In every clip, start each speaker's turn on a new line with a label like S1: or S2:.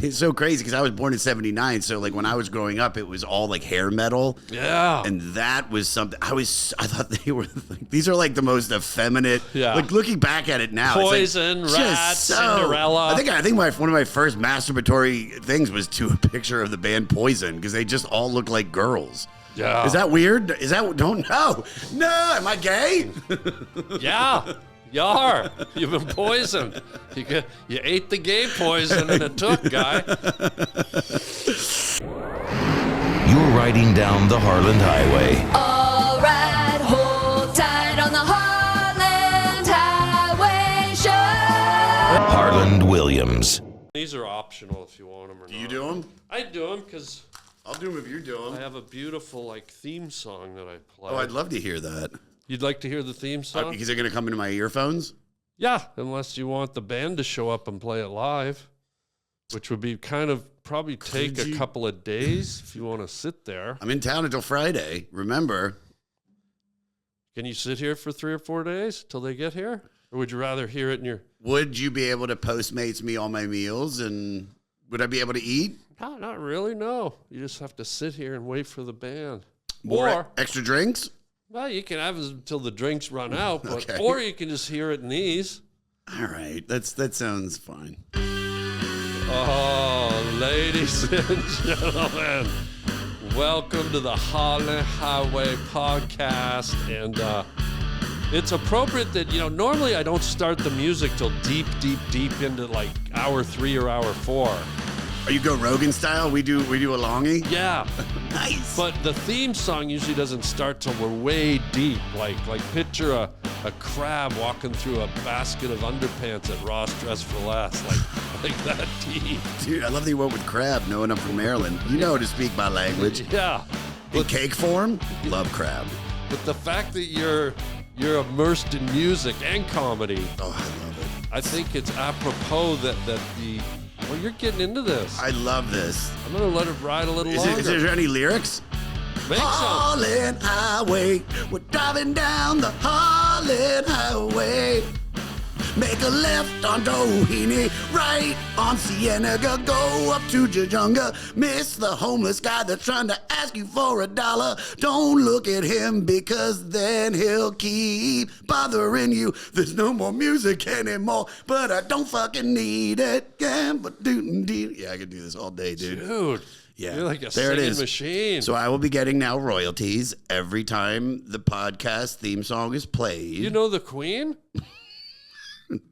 S1: it's so crazy because I was born in 79. So like when I was growing up, it was all like hair metal.
S2: Yeah.
S1: And that was something I thought they were like, these are like the most effeminate.
S2: Yeah.
S1: Like looking back at it now.
S2: Poison,
S1: it's like,
S2: Rats, Cinderella.
S1: I think one of my first masturbatory things was to a picture of the band Poison because they just all look like girls.
S2: Yeah.
S1: Is that weird? Don't know. No, am I gay?
S2: Yeah. You are. You've been poisoned. You ate the gay poison and it took, guy.
S3: You're riding down the Harland Highway.
S4: All right, hold tight on the Harland Highway show.
S3: Harland Williams.
S2: These are optional if you want them or not.
S1: Do you do them?
S2: I do them because
S1: I'll do them if you do them.
S2: I have a beautiful like theme song that I play.
S1: Oh, I'd love to hear that.
S2: You'd like to hear the theme song?
S1: Because they're going to come into my earphones?
S2: Yeah, unless you want the band to show up and play it live, which would be kind of probably take a couple of days if you want to sit there.
S1: I'm in town until Friday, remember.
S2: Can you sit here for 3 or 4 days till they get here? Or would you rather hear it in your...
S1: Would you be able to Postmates me all my meals and would I be able to eat?
S2: No, not really, no. You just have to sit here and wait for the band.
S1: More extra drinks?
S2: Well, you can have it until the drinks run out, but
S1: Okay.
S2: or you can just hear it in these.
S1: All right, that sounds fine.
S2: Oh, ladies and gentlemen, welcome to the Harland Highway podcast. And it's appropriate that, normally I don't start the music till deep into like hour 3 or hour 4.
S1: Are you go Rogan style? We do a longie?
S2: Yeah.
S1: Nice.
S2: But the theme song usually doesn't start till we're way deep. Like picture a crab walking through a basket of underpants at Ross Dress for Less. Like that deep.
S1: Dude, I love that you went with crab, knowing I'm from Maryland. You know how to speak my language.
S2: Yeah.
S1: In cake form, love crab.
S2: But the fact that you're immersed in music and comedy,
S1: Oh, I love it.
S2: I think it's apropos that you're getting into this.
S1: I love this.
S2: I'm going to let it ride a little longer.
S1: Is there any lyrics?
S2: Make some.
S1: Harland Highway, we're driving down the Harland Highway. Make a left on Doheny, right on Cienega, go up to Jajunga. Miss the homeless guy that's trying to ask you for $1. Don't look at him because then he'll keep bothering you. There's no more music anymore, but I don't fucking need it. Yeah, I could do this all day, dude.
S2: Dude.
S1: Yeah,
S2: You're like a
S1: there it
S2: singing
S1: is.
S2: machine.
S1: So I will be getting now royalties every time the podcast theme song is played.
S2: You know the Queen?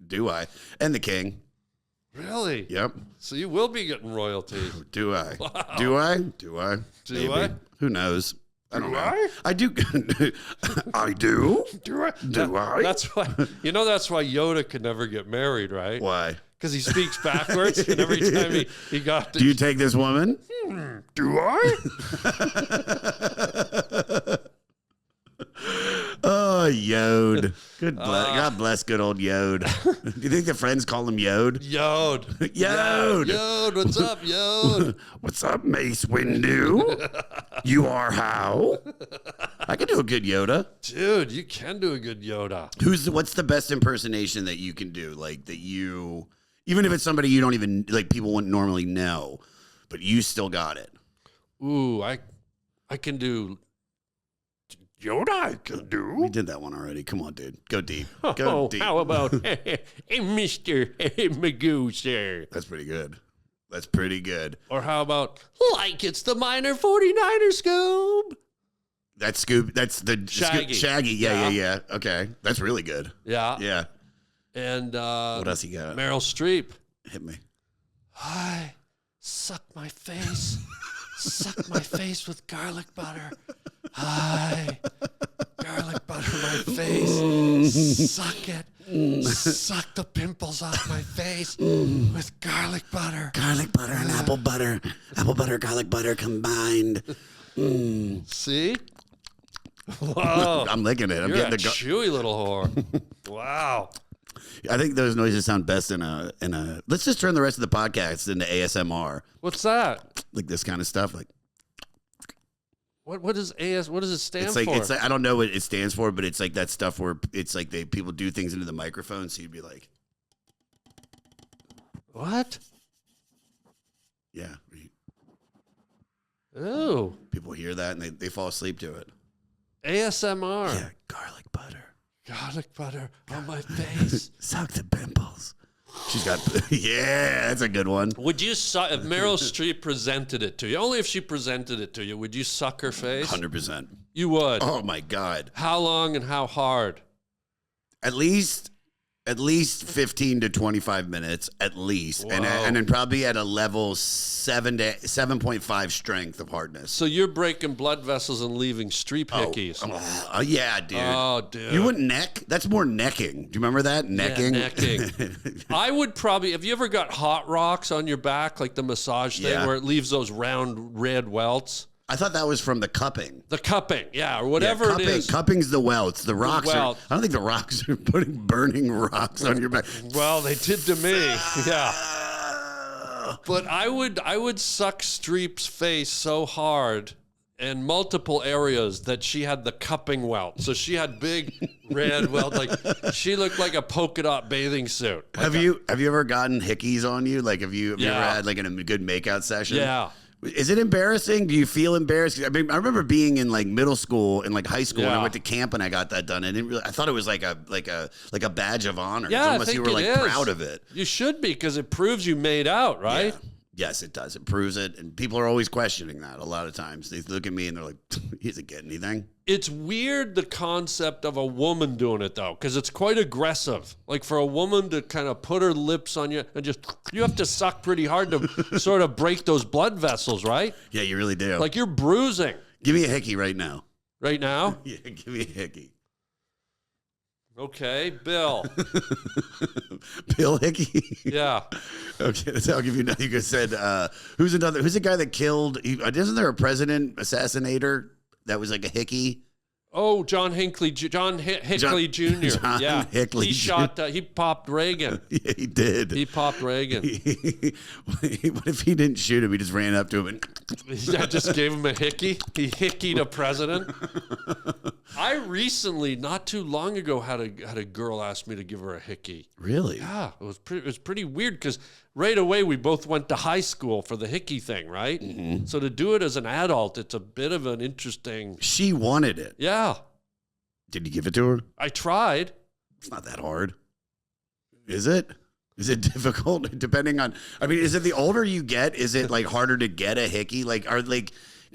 S1: Do I? And the King.
S2: Really?
S1: Yep.
S2: So you will be getting royalties.
S1: Do I?
S2: Wow.
S1: Do I? Do I?
S2: Do
S1: Maybe.
S2: I?
S1: Who knows? I don't
S2: Do
S1: know.
S2: I?
S1: I do. I do.
S2: Do I?
S1: Do I?
S2: That's why. That's why Yoda could never get married, right?
S1: Why?
S2: Because he speaks backwards, and every time he got to...
S1: Do you take this woman?
S2: Do I?
S1: Oh, Yod. God bless good old Yod. Do you think the friends call him Yod?
S2: Yod.
S1: Yod.
S2: Yod, what's up, Yod?
S1: What's up, Mace Windu? You are how? I can do a good Yoda.
S2: Dude, you can do a good Yoda.
S1: What's the best impersonation that you can do? Like that you, even if it's somebody you don't even, like people wouldn't normally know, but you still got it.
S2: Ooh, I can do... Yoda I can do.
S1: We did that one already. Come on, dude. Go deep. Go deep.
S2: How about Mr. Magoo, sir?
S1: That's pretty good. That's pretty good.
S2: Or how about, like it's the minor 49er Scoob?
S1: That's Scoob. That's the
S2: Shaggy.
S1: Shaggy. Yeah. Okay. That's really good.
S2: Yeah.
S1: Yeah.
S2: And
S1: What else you got?
S2: Meryl Streep.
S1: Hit me.
S2: Hi, suck my face. Suck my face with garlic butter. Hi, garlic butter my face. Suck it. Suck the pimples off my face with garlic butter.
S1: Garlic butter and apple butter. Apple butter, garlic butter combined.
S2: See? Whoa.
S1: I'm licking it. I'm
S2: You're
S1: getting
S2: a
S1: the.
S2: chewy little whore. Wow.
S1: I think those noises sound best in a. Let's just turn the rest of the podcast into ASMR.
S2: What's that?
S1: Like this kind of stuff. Like
S2: What does what does it stand
S1: it's like
S2: for?
S1: it's like I don't know what it stands for, but it's like that stuff where it's like people do things into the microphone, so you'd be like,
S2: what?
S1: Yeah.
S2: Ooh.
S1: People hear that and they fall asleep to it.
S2: ASMR.
S1: Yeah, garlic butter.
S2: Garlic butter on my face.
S1: Suck the pimples. She's got, yeah, that's a good one.
S2: Would you suck, if Meryl Streep presented it to you, only if she presented it to you, would you suck her face?
S1: 100%.
S2: You would?
S1: Oh, my God.
S2: How long and how hard?
S1: At least 15 to 25 minutes, at least. And then probably at a level 7 to 7.5 strength of hardness.
S2: So you're breaking blood vessels and leaving Streep hickeys.
S1: Oh, yeah, dude.
S2: Oh, dude.
S1: You wouldn't neck? That's more necking. Do you remember that? Necking?
S2: Yeah, necking. I would probably, have you ever got hot rocks on your back, like the massage thing, where it leaves those round red welts?
S1: I thought that was from the cupping.
S2: The cupping, yeah, or whatever
S1: cupping,
S2: it is.
S1: Cupping's the welts. The rocks are,
S2: welt.
S1: I don't think the rocks are putting burning rocks on your back.
S2: Well, they did to me, yeah. But I would suck Streep's face so hard in multiple areas that she had the cupping welt. So she had big red welt, like she looked like a polka dot bathing suit. Like
S1: have you ever gotten hickeys on you? Like have you ever had like a good makeout session?
S2: Yeah.
S1: Is it embarrassing? Do you feel embarrassed? I mean, I remember being in like middle school and like high school, and I went to camp and I got that done. I thought it was like a badge of honor.
S2: Yeah,
S1: Unless you were like proud of it.
S2: You should be, because it proves you made out, right?
S1: Yeah. Yes, it does. It proves it. And people are always questioning that a lot of times. They look at me and they're like, he doesn't get anything.
S2: It's weird, the concept of a woman doing it, though, because it's quite aggressive. Like for a woman to kind of put her lips on you and just, you have to suck pretty hard to sort of break those blood vessels, right?
S1: Yeah, you really do.
S2: Like you're bruising.
S1: Give me a hickey right now.
S2: Right now?
S1: Yeah, give me a hickey.
S2: Okay, Bill.
S1: Bill Hickey?
S2: Yeah.
S1: Okay, I'll give you another. You just said, who's the guy that killed, isn't there a president assassinator that was like a hickey?
S2: Oh, John Hickley Jr.
S1: John Hickley
S2: He shot, he popped Reagan.
S1: Yeah, he did.
S2: He popped Reagan.
S1: What if he didn't shoot him? He just ran up to him and
S2: I just gave him a hickey. He hickeyed a president. I recently, not too long ago, had a girl ask me to give her a hickey.
S1: Really?
S2: Yeah, it was pretty weird, because right away we both went to high school for the hickey thing, right? Mm-hmm. So to do it as an adult, it's a bit of an interesting.
S1: She wanted it.
S2: Yeah.
S1: Did you give it to her?
S2: I tried.
S1: It's not that hard. Is it? Is it difficult? Depending on, I mean, is it the older you get, is it like harder to get a hickey? Like,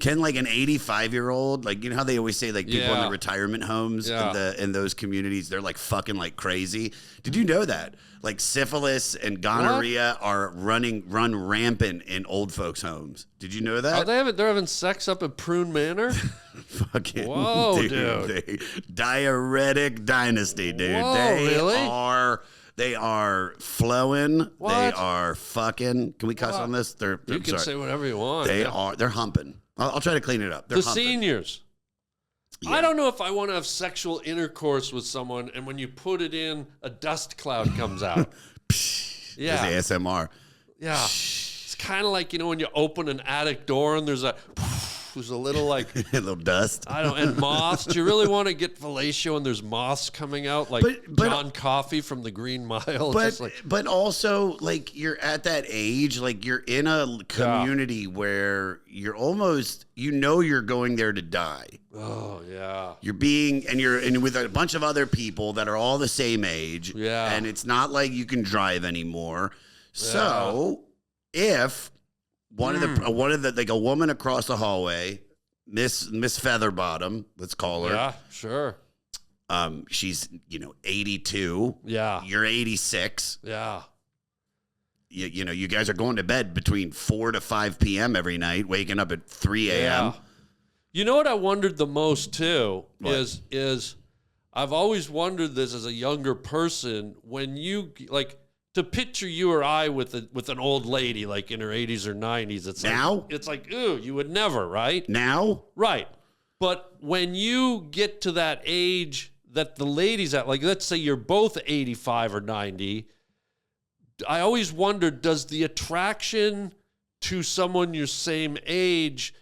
S1: can like an 85-year-old, like, you know how they always say like people in the retirement homes in those communities, they're like fucking like crazy. Did you know that? Like syphilis and gonorrhea run rampant in old folks' homes. Did you know that?
S2: Oh, they're having sex up at Prune Manor?
S1: Fucking
S2: whoa, dude.
S1: Diuretic dynasty, dude.
S2: Whoa,
S1: They are flowing.
S2: What?
S1: They are fucking. Can we cuss on this?
S2: You can say whatever you want.
S1: They're humping. I'll try to clean it up. They're
S2: the
S1: humping.
S2: seniors. Yeah. I don't know if I want to have sexual intercourse with someone, and when you put it in, a dust cloud comes out.
S1: Yeah. There's the ASMR.
S2: Yeah. It's kind of like, when you open an attic door and there's a little like
S1: a little dust.
S2: And moths. Do you really want to get fellatio and there's moths coming out like John Coffey from the Green Mile?
S1: But also, like, you're at that age, like you're in a community where you're almost, you're going there to die.
S2: Oh yeah.
S1: You're with a bunch of other people that are all the same age.
S2: Yeah.
S1: And it's not like you can drive anymore. So if one of the like a woman across the hallway, Miss Featherbottom, let's call her.
S2: Yeah, sure.
S1: She's 82.
S2: Yeah.
S1: You're 86.
S2: Yeah.
S1: You guys are going to bed between 4 to 5 p.m. every night, waking up at 3 a.m.
S2: Yeah. You know what I wondered the most too is I've always wondered this as a younger person, when you like to picture you or I with an old lady like in her 80s or 90s. It's like, ooh, you would never, right?
S1: Now?
S2: Right. But when you get to that age that the lady's at, like let's say you're both 85 or 90, I always wondered, does the attraction to someone your same age,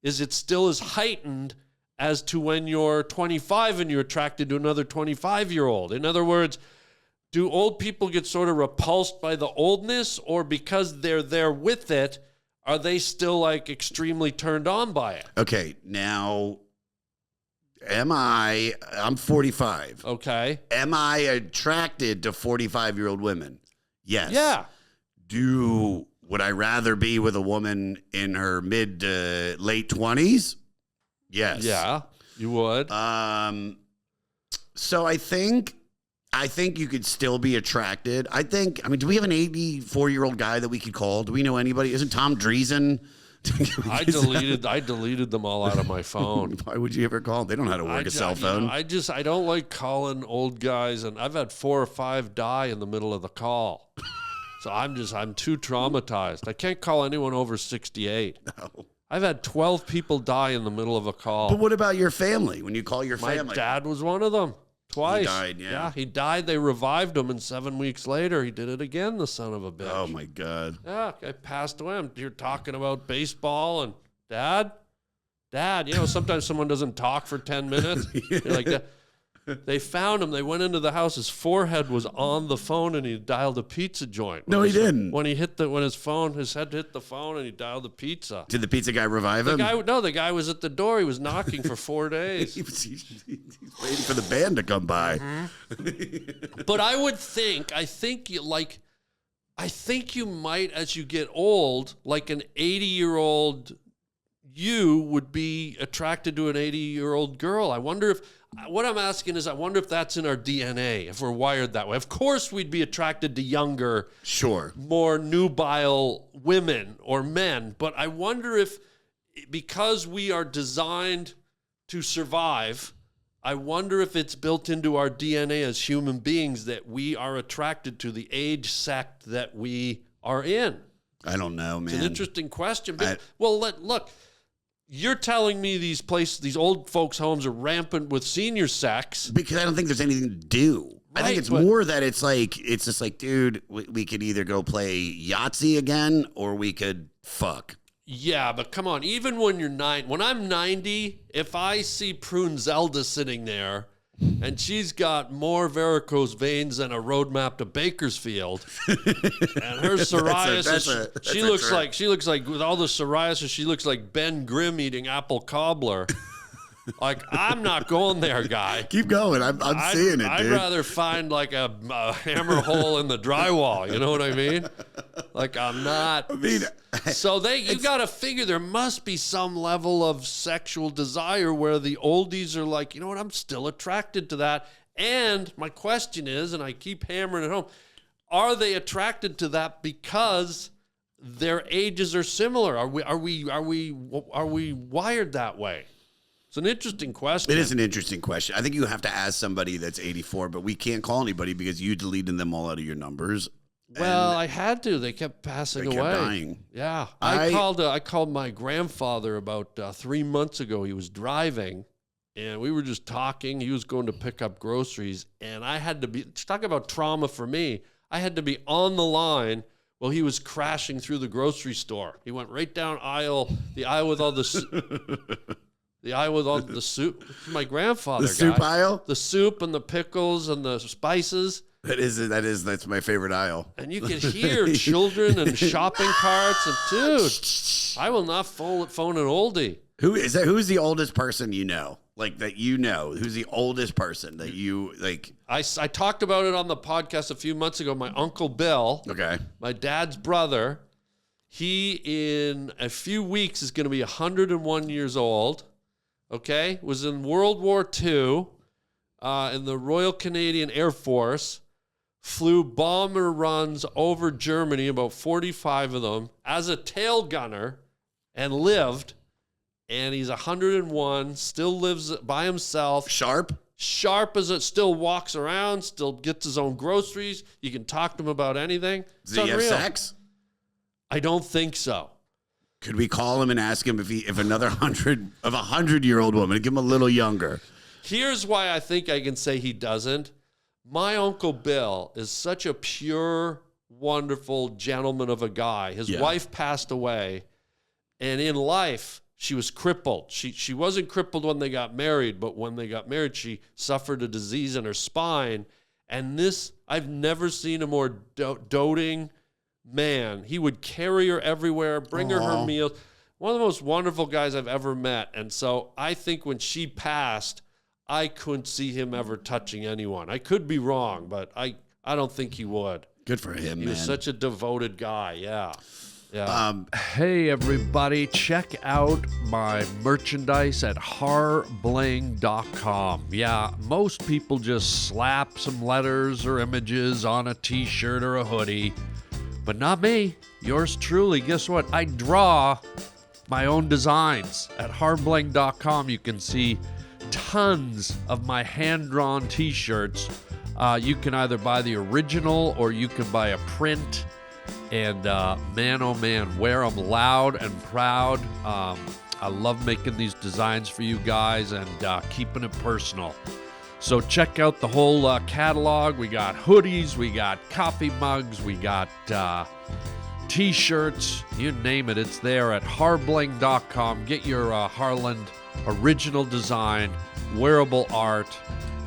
S2: is it still as heightened as to when you're 25 and you're attracted to another 25-year-old? In other words, do old people get sort of repulsed by the oldness, or because they're there with it, are they still like extremely turned on by it?
S1: Okay, now, I'm 45.
S2: Okay.
S1: Am I attracted to 45-year-old women? Yes.
S2: Yeah.
S1: Would I rather be with a woman in her mid to late 20s? Yes.
S2: Yeah, you would.
S1: So I think you could still be attracted. I mean, do we have an 84-year-old guy that we could call? Do we know anybody? Isn't Tom Dreesen?
S2: I deleted them all out of my phone.
S1: Why would you ever call them? They don't know how to work a cell phone.
S2: I don't like calling old guys, and I've had 4 or 5 die in the middle of the call. So I'm too traumatized. I can't call anyone over 68.
S1: No.
S2: I've had 12 people die in the middle of a call.
S1: But what about your family? When you call your family?
S2: My dad was one of them. Twice.
S1: He died, yeah.
S2: Yeah, he died. They revived him, and 7 weeks later, he did it again, the son of a bitch.
S1: Oh, my God.
S2: Yeah, I passed away. You're talking about baseball, and Dad, sometimes someone doesn't talk for 10 minutes. You're like that. They found him. They went into the house. His forehead was on the phone, and he dialed a pizza joint.
S1: No, he didn't.
S2: When his head hit the phone, and he dialed the pizza.
S1: Did the pizza guy revive him?
S2: The guy was at the door. He was knocking for 4 days.
S1: He's waiting for the band to come by.
S2: Mm-hmm. But I think you might, as you get old, like an 80-year-old you would be attracted to an 80-year-old girl. I wonder if that's in our DNA, if we're wired that way. Of course, we'd be attracted to younger,
S1: sure,
S2: more nubile women or men. But I wonder if, because we are designed to survive, I wonder if it's built into our DNA as human beings that we are attracted to the age sect that we are in.
S1: I don't know, man.
S2: It's an interesting question. Look. You're telling me these old folks' homes are rampant with senior sex.
S1: Because I don't think there's anything to do.
S2: Right,
S1: I think it's more that it's just like, dude, we could either go play Yahtzee again or we could fuck.
S2: Yeah, but come on. Even when I'm 90, if I see Prune Zelda sitting there and she's got more varicose veins than a roadmap to Bakersfield, and her psoriasis, she looks like with all the psoriasis, she looks like Ben Grimm eating apple cobbler. Like, I'm not going there, guy.
S1: Keep going. I'm seeing it, dude.
S2: I'd rather find like a hammer hole in the drywall. You know what I mean? Like, I'm not.
S1: I mean,
S2: so you got to figure there must be some level of sexual desire where the oldies are like, you know what? I'm still attracted to that. And my question is, and I keep hammering it home, are they attracted to that because their ages are similar? Are we wired that way? It's an interesting question.
S1: It is an interesting question. I think you have to ask somebody that's 84, but we can't call anybody because you deleted them all out of your numbers.
S2: Well, I had to. They kept passing away.
S1: They kept dying.
S2: Yeah. I called my grandfather about 3 months ago. He was driving, and we were just talking. He was going to pick up groceries, and I had to be, talk about trauma for me, I had to be on the line while he was crashing through the grocery store. He went right down the aisle with all the... The aisle with all the soup. My grandfather.
S1: The soup aisle?
S2: The soup and the pickles and the spices.
S1: That's my favorite aisle.
S2: And you can hear children and shopping carts. And dude, I will not phone an oldie.
S1: Who's the oldest person you know? Like that you know? Who's the oldest person that you like?
S2: I talked about it on the podcast a few months ago. My Uncle Bill.
S1: Okay.
S2: My dad's brother. He, in a few weeks, is going to be 101 years old. Okay, was in World War II, in the Royal Canadian Air Force, flew bomber runs over Germany, about 45 of them, as a tail gunner, and lived. And he's 101, still lives by himself.
S1: Sharp
S2: as it, still walks around, still gets his own groceries. You can talk to him about anything.
S1: Does he have sex?
S2: I don't think so.
S1: Could we call him and ask him if another 100-year-old woman, give him a little younger?
S2: Here's why I think I can say he doesn't. My Uncle Bill is such a pure, wonderful gentleman of a guy. His wife passed away, and in life, she was crippled. She wasn't crippled when they got married, but when they got married, she suffered a disease in her spine. And I've never seen a more doting, man, he would carry her everywhere, bring her meals. One of the most wonderful guys I've ever met. And so I think when she passed, I couldn't see him ever touching anyone. I could be wrong, but I don't think he would.
S1: Good for him, man.
S2: He was such a devoted guy. Yeah. Yeah.
S5: Hey, everybody, check out my merchandise at harbling.com. Yeah, most people just slap some letters or images on a t-shirt or a hoodie, but not me. Yours truly. Guess what? I draw my own designs. At harbling.com, you can see tons of my hand-drawn t-shirts. You can either buy the original or you can buy a print. And man, oh man, wear them loud and proud. I love making these designs for you guys and keeping it personal. So check out the whole catalog. We got hoodies, we got coffee mugs, we got t-shirts, you name it, it's there at harbling.com. Get your Harland original design, wearable art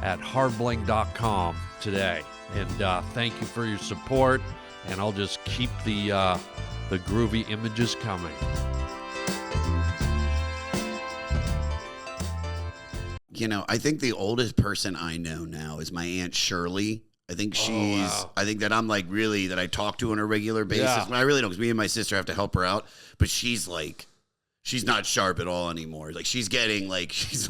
S5: at harbling.com today. And thank you for your support. And I'll just keep the groovy images coming.
S1: You know, I think the oldest person I know now is my Aunt Shirley. I think I think that I'm like really, that I talk to on a regular basis.
S2: Yeah.
S1: I really don't, because me and my sister have to help her out. But she's not sharp at all anymore. Like she's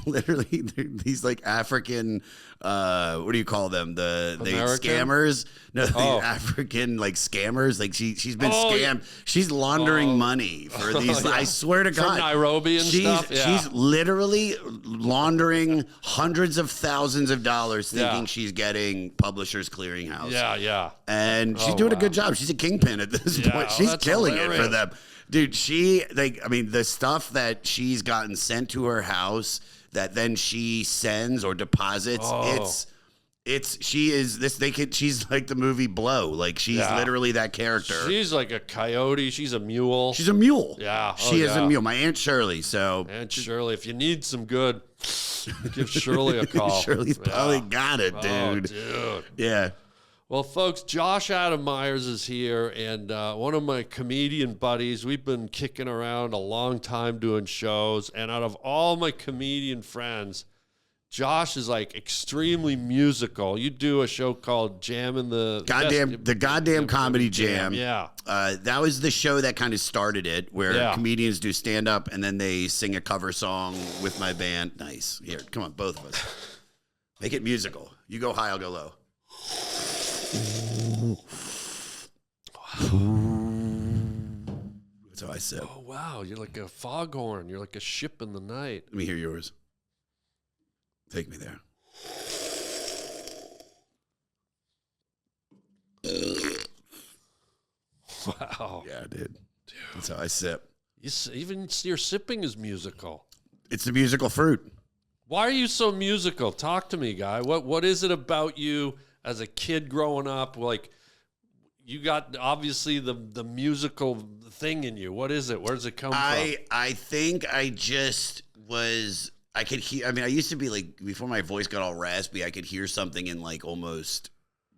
S1: literally these like African, what do you call them? The scammers? No, the African like scammers. Like she's been scammed. She's laundering money for these. Yeah. I swear to God,
S2: from Nairobi and stuff. Yeah.
S1: She's literally laundering hundreds of thousands of dollars, thinking she's getting Publishers Clearinghouse.
S2: Yeah, yeah.
S1: And she's doing a good job. She's a kingpin at this point. She's killing it for them. Dude, the stuff that she's gotten sent to her house that then she sends or deposits, she's like the movie Blow. Like she's literally that character.
S2: She's like a coyote. She's a mule.
S1: She's a mule.
S2: Yeah.
S1: She is a mule. My Aunt Shirley. So
S2: Aunt Shirley, if you need some good, give Shirley a call.
S1: Shirley's probably got it, dude.
S2: Oh, dude.
S1: Yeah.
S2: Well, folks, Josh Adam Meyers is here, and one of my comedian buddies. We've been kicking around a long time doing shows, and out of all my comedian friends, Josh is like extremely musical. You do a show called the Goddamn Comedy Jam.
S1: Yeah. That was the show that kind of started it, where comedians do stand-up, and then they sing a cover song with my band. Nice. Here, come on, both of us. Make it musical. You go high, I'll go low. That's how I said.
S2: Oh, wow. You're like a foghorn. You're like a ship in the night.
S1: Let me hear yours. Take me there.
S2: Wow.
S1: Yeah, I did. Dude. That's how I sip.
S2: Even your sipping is musical.
S1: It's the musical fruit.
S2: Why are you so musical? Talk to me, guy. What is it about you as a kid growing up? Like, you got obviously the musical thing in you. What is it? Where does it come from?
S1: I think I just was, I could hear, I mean, I used to be like, before my voice got all raspy, I could hear something and like almost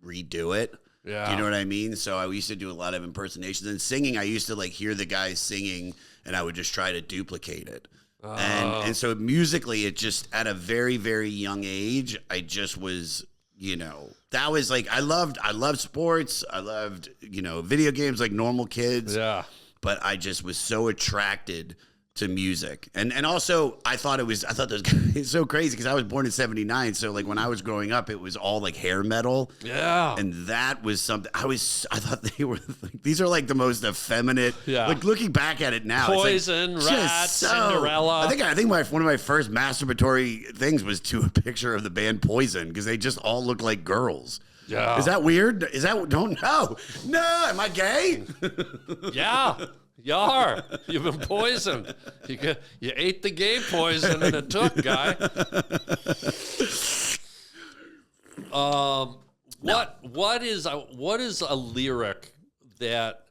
S1: redo it.
S2: Yeah.
S1: Do you know what I mean? So I used to do a lot of impersonations. And singing, I used to like hear the guys singing and I would just try to duplicate it. And so musically, it just, at a very, very young age, I just was, you know, that was like, I loved sports. I loved, you know, video games like normal kids.
S2: Yeah.
S1: But I just was so attracted to music. And also I thought it's so crazy because I was born in 79. So like when I was growing up, it was all like hair metal.
S2: Yeah.
S1: And that was something I thought they were like, these are like the most effeminate.
S2: Yeah.
S1: Like looking back at it now.
S2: Poison,
S1: it's like,
S2: Rats, Cinderella.
S1: I think one of my first masturbatory things was to a picture of the band Poison because they just all look like girls.
S2: Yeah.
S1: Is that weird? Don't know. No. Am I gay?
S2: Yeah. You are. You've been poisoned. You ate the gay poison and it took, guy. What is a lyric that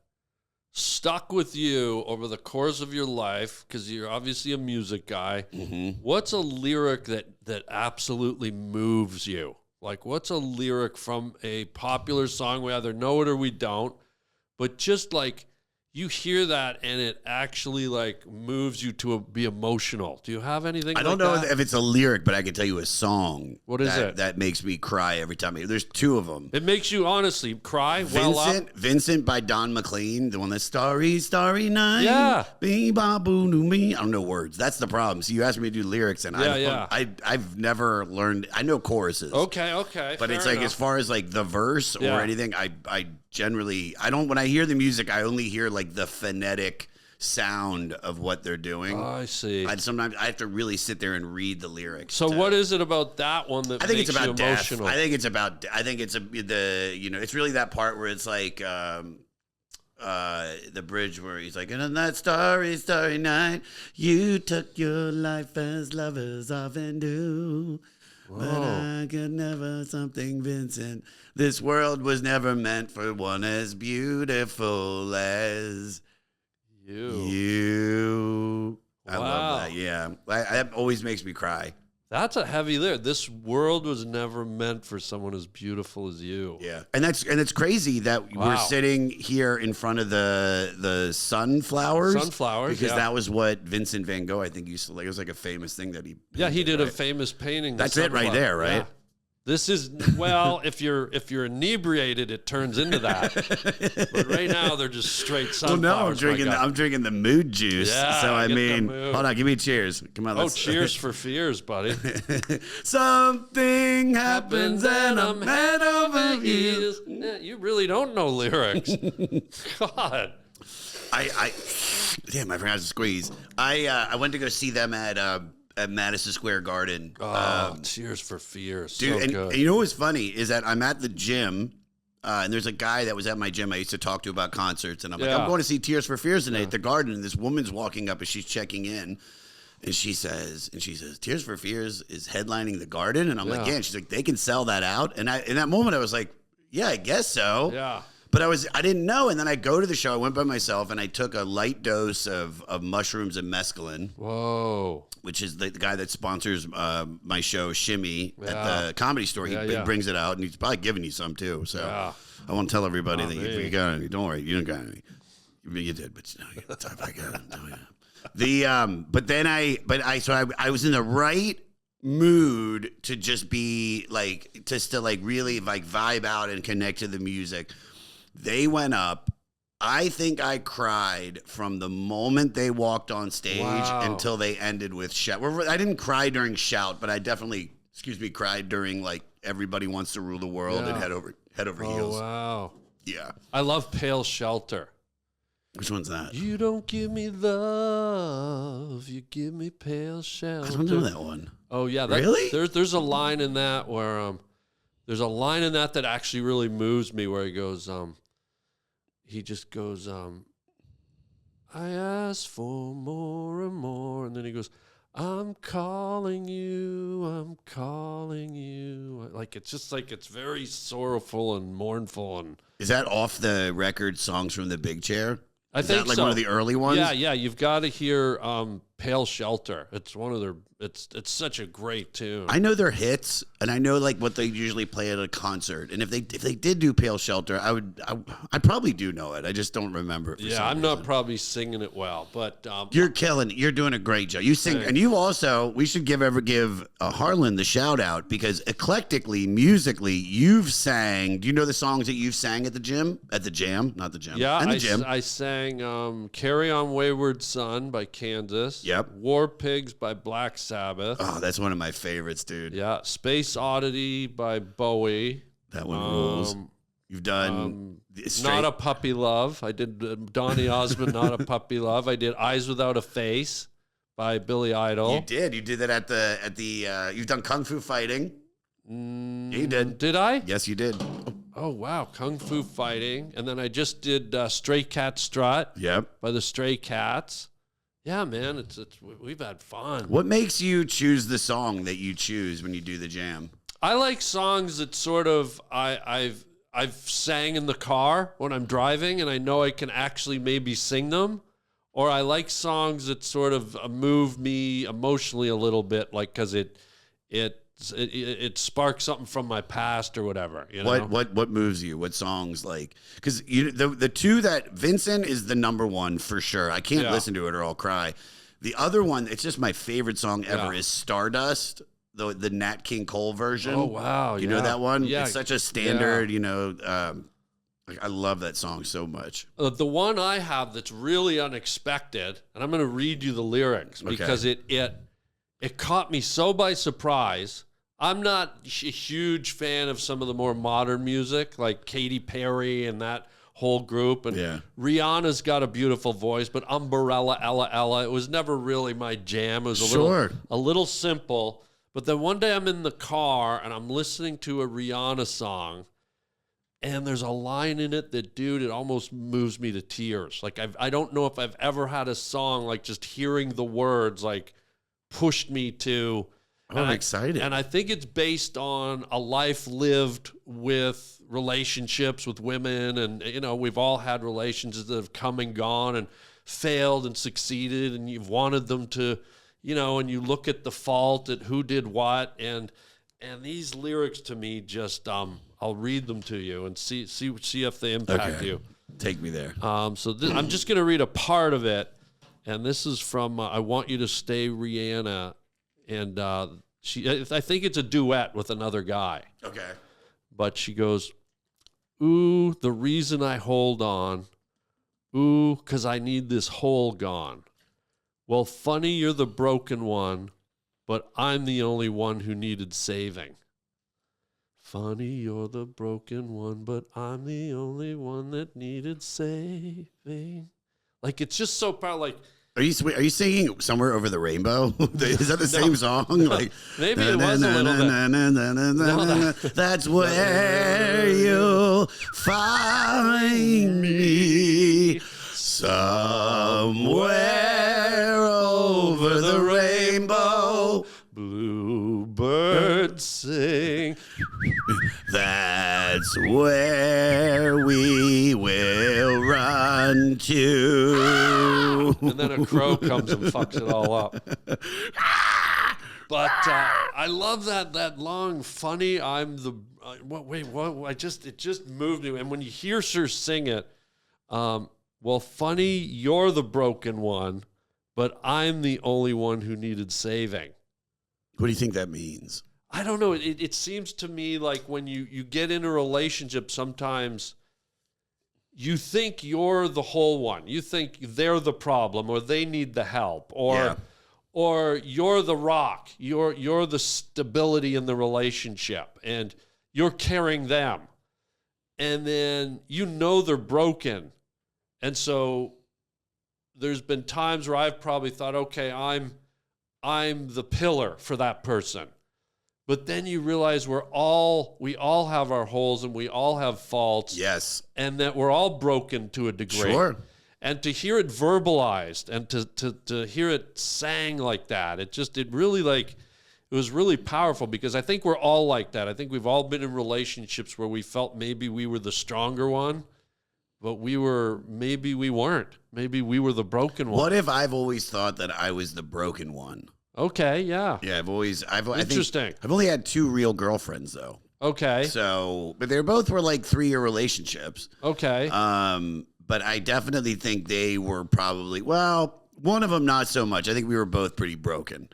S2: stuck with you over the course of your life? Because you're obviously a music guy. Mm-hmm. What's a lyric that absolutely moves you? Like, what's a lyric from a popular song? We either know it or we don't. but just like you hear that and it actually like moves you to be emotional. Do you have anything?
S1: I don't
S2: like
S1: know
S2: that?
S1: if it's a lyric, but I can tell you a song.
S2: What is it?
S1: That makes me cry every time. There's two of them.
S2: It makes you honestly cry.
S1: Vincent by Don McLean, the one that's Starry, Starry Night.
S2: Yeah.
S1: Bing, ba, boo, doo, me. I don't know words. That's the problem. So you asked me to do lyrics, and I've never learned. I know choruses.
S2: Okay.
S1: But it's
S2: fair
S1: like
S2: enough.
S1: as far as like the verse or
S2: Yeah.
S1: anything, I generally I don't. When I hear the music, I only hear like the phonetic sound of what they're doing.
S2: Oh, I see.
S1: Sometimes I have to really sit there and read the lyrics.
S2: So what is it about that one that
S1: I think
S2: makes
S1: it's about
S2: you
S1: death.
S2: emotional?
S1: I think it's it's really that part where it's like the bridge where he's like, and on that starry, starry night, you took your life as lovers often do. But I could never something, Vincent. This world was never meant for one as beautiful as you. I love that. Yeah, that always makes me cry.
S2: That's a heavy lyric. This world was never meant for someone as beautiful as you.
S1: Yeah, and it's crazy that we're sitting here in front of the sunflowers.
S2: Sunflowers,
S1: because
S2: yeah.
S1: that was what Vincent Van Gogh, I think, used to like. It was like a famous thing that he.
S2: Yeah, he did
S1: right?
S2: a famous painting.
S1: That's it right there, right?
S2: Yeah. This is if you're inebriated, it turns into that. But right now they're just straight sunflowers.
S1: Well, no, I'm drinking the mood juice.
S2: Yeah,
S1: so I
S2: get the
S1: mean,
S2: mood.
S1: hold on, give me a cheers. Come on,
S2: Oh,
S1: let's
S2: cheers for fears, buddy.
S1: Something happens and I'm head over heels.
S2: Yeah, you really don't know lyrics. God.
S1: Damn, I forgot to squeeze. I went to go see them at Madison Square Garden.
S2: Oh, Tears for Fears.
S1: Dude,
S2: So
S1: and
S2: good.
S1: you know what's funny is that I'm at the gym, and there's a guy that was at my gym I used to talk to about concerts, and I'm like,
S2: Yeah.
S1: I'm going to see Tears for Fears tonight at the Garden, and this woman's walking up and she's checking in, and she says, Tears for Fears is headlining the Garden, and I'm like,
S2: Yeah.
S1: yeah, and she's like, they can sell that out, and in that moment I was like, yeah, I guess so.
S2: Yeah.
S1: But I didn't know, and then I go to the show. I went by myself, and I took a light dose of mushrooms and mescaline,
S2: Whoa.
S1: which is the guy that sponsors my show, Shimmy, at
S2: Yeah.
S1: the Comedy Store. He
S2: Yeah.
S1: brings it out, and he's probably giving you some too. So
S2: Yeah.
S1: I won't tell everybody
S2: Not
S1: that
S2: me.
S1: you got any. Don't worry, you don't got any. You did, but no, you got I got it. Oh, yeah. I was in the right mood to just be like, to like really like vibe out and connect to the music. They went up. I think I cried from the moment they walked on stage until they ended with shout. I didn't cry during shout, but I definitely, cried during like Everybody Wants to Rule the World and Head Over Heels.
S2: Oh, wow.
S1: Yeah.
S2: I love Pale Shelter.
S1: Which one's that?
S2: You don't give me love, you give me pale shelter.
S1: I don't know that one.
S2: Oh yeah,
S1: Really?
S2: There's a line in that where there's a line in that actually really moves me where he goes he just goes I ask for more and more, and then he goes, I'm calling you. Like it's just like it's very sorrowful and mournful, and
S1: Is that off the record Songs from the Big Chair?
S2: I
S1: Is
S2: think
S1: that like
S2: so.
S1: one of the early ones?
S2: Yeah, you've got to hear Pale Shelter. It's one of their. It's such a great tune.
S1: I know their hits, and I know like what they usually play at a concert. And if they did do Pale Shelter, I probably do know it. I just don't remember it. For some
S2: I'm not
S1: reason.
S2: probably singing it well, but
S1: You're killing it. You're doing a great job. You sing,
S2: Thanks.
S1: and you also. We should give Harland the shout out because eclectically, musically, you've sang. Do you know the songs that you've sang at the gym, not the gym,
S2: yeah,
S1: and the gym?
S2: I sang "Carry On Wayward Son" by Kansas.
S1: Yep.
S2: "War Pigs" by Black Sabbath.
S1: Oh, that's one of my favorites, dude.
S2: Yeah, "Space Oddity" by Bowie.
S1: That one rules. You've done
S2: Not a Puppy Love. I did Donny Osmond, Not a Puppy Love. I did Eyes Without a Face by Billy Idol.
S1: You did that at the. You've done Kung Fu Fighting. Yeah, you did.
S2: Did I?
S1: Yes, you did.
S2: Oh, wow. Kung Fu Fighting. And then I just did Stray Cat Strut
S1: Yep.
S2: by the Stray Cats. Yeah, man, we've had fun.
S1: What makes you choose the song that you choose when you do the jam?
S2: I like songs that sort of I've sang in the car when I'm driving, and I know I can actually maybe sing them. Or I like songs that sort of move me emotionally a little bit, like because it
S5: it sparked something from my past or whatever. You know?
S1: What moves you? What songs like? Because the two that Vincent is the number one for sure. I can't listen to it or I'll cry. The other one, it's just my favorite song ever is Stardust. The Nat King Cole version.
S5: Oh, wow.
S1: You know that one?
S5: Yeah.
S1: It's such a standard, you know. I love that song so much.
S5: The one I have that's really unexpected, and I'm going to read you the lyrics because it caught me so by surprise. I'm not a huge fan of some of the more modern music, like Katy Perry and that whole group. And Rihanna's got a beautiful voice, but Umbrella, Ella, it was never really my jam. It was a little simple. But then one day I'm in the car and I'm listening to a Rihanna song, and there's a line in it that, dude, it almost moves me to tears. Like I don't know if I've ever had a song like just hearing the words like pushed me to.
S1: I'm excited.
S5: And I think it's based on a life lived with relationships with women, and you know we've all had relationships that have come and gone and failed and succeeded, and you've wanted them to. You know, and you look at the fault at who did what, and these lyrics to me just I'll read them to you and see if they impact you.
S1: Take me there.
S5: I'm just gonna read a part of it, and this is from "I Want You to Stay," Rihanna, and I think it's a duet with another guy.
S1: Okay.
S5: But she goes, "Ooh, the reason I hold on, ooh, 'cause I need this hole gone. Well, funny you're the broken one, but I'm the only one who needed saving. Funny you're the broken one, but I'm the only one that needed saving." Like, it's just so powerful. Like,
S1: Are you singing "Somewhere Over the Rainbow"? Is that the same song? Like
S5: maybe it was a little bit.
S1: That's where you'll find me. Somewhere over the rainbow,
S5: bluebirds sing.
S1: That's where we will run to.
S5: And then a crow comes and fucks it all up. But I love that long, funny. I'm the what? It just moved me. And when you hear her sing it, well, funny, you're the broken one, but I'm the only one who needed saving.
S1: What do you think that means?
S5: I don't know. It seems to me like when you get in a relationship, sometimes you think you're the whole one. You think they're the problem, or they need the help, or you're the rock. You're the stability in the relationship, and you're carrying them. And then you know they're broken. And so there's been times where I've probably thought, okay, I'm the pillar for that person. But then you realize we all have our holes and we all have faults. Yes. And that we're all broken to a degree. Sure. And to hear it verbalized and to hear it sang like that, it was really powerful, because I think we're all like that. I think we've all been in relationships where we felt maybe we were the stronger one. But maybe we weren't. Maybe we were the broken one.
S1: What if I've always thought that I was the broken one?
S5: Okay, yeah.
S1: Yeah,
S5: Interesting.
S1: I've only had 2 real girlfriends, though.
S5: Okay.
S1: So, but they both were like 3-year relationships.
S5: Okay.
S1: But I definitely think they were probably, well, one of them not so much. I think we were both pretty broken.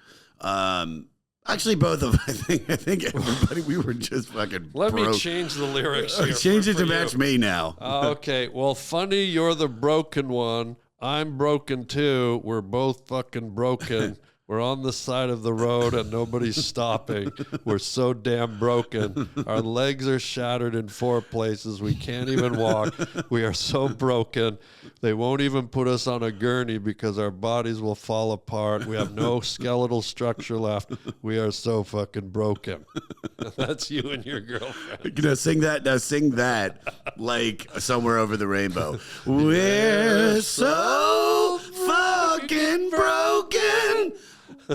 S1: Actually, both of them. I think everybody, we were just fucking
S5: Let
S1: broke.
S5: me change the lyrics here.
S1: Change it to match me now.
S5: Okay. Well, funny, you're the broken one. I'm broken too. We're both fucking broken. We're on the side of the road and nobody's stopping. We're so damn broken. Our legs are shattered in 4 places. We can't even walk. We are so broken. They won't even put us on a gurney because our bodies will fall apart. We have no skeletal structure left. We are so fucking broken. That's you and your girlfriend.
S1: Sing that like "Somewhere Over the Rainbow." We're so fucking broken.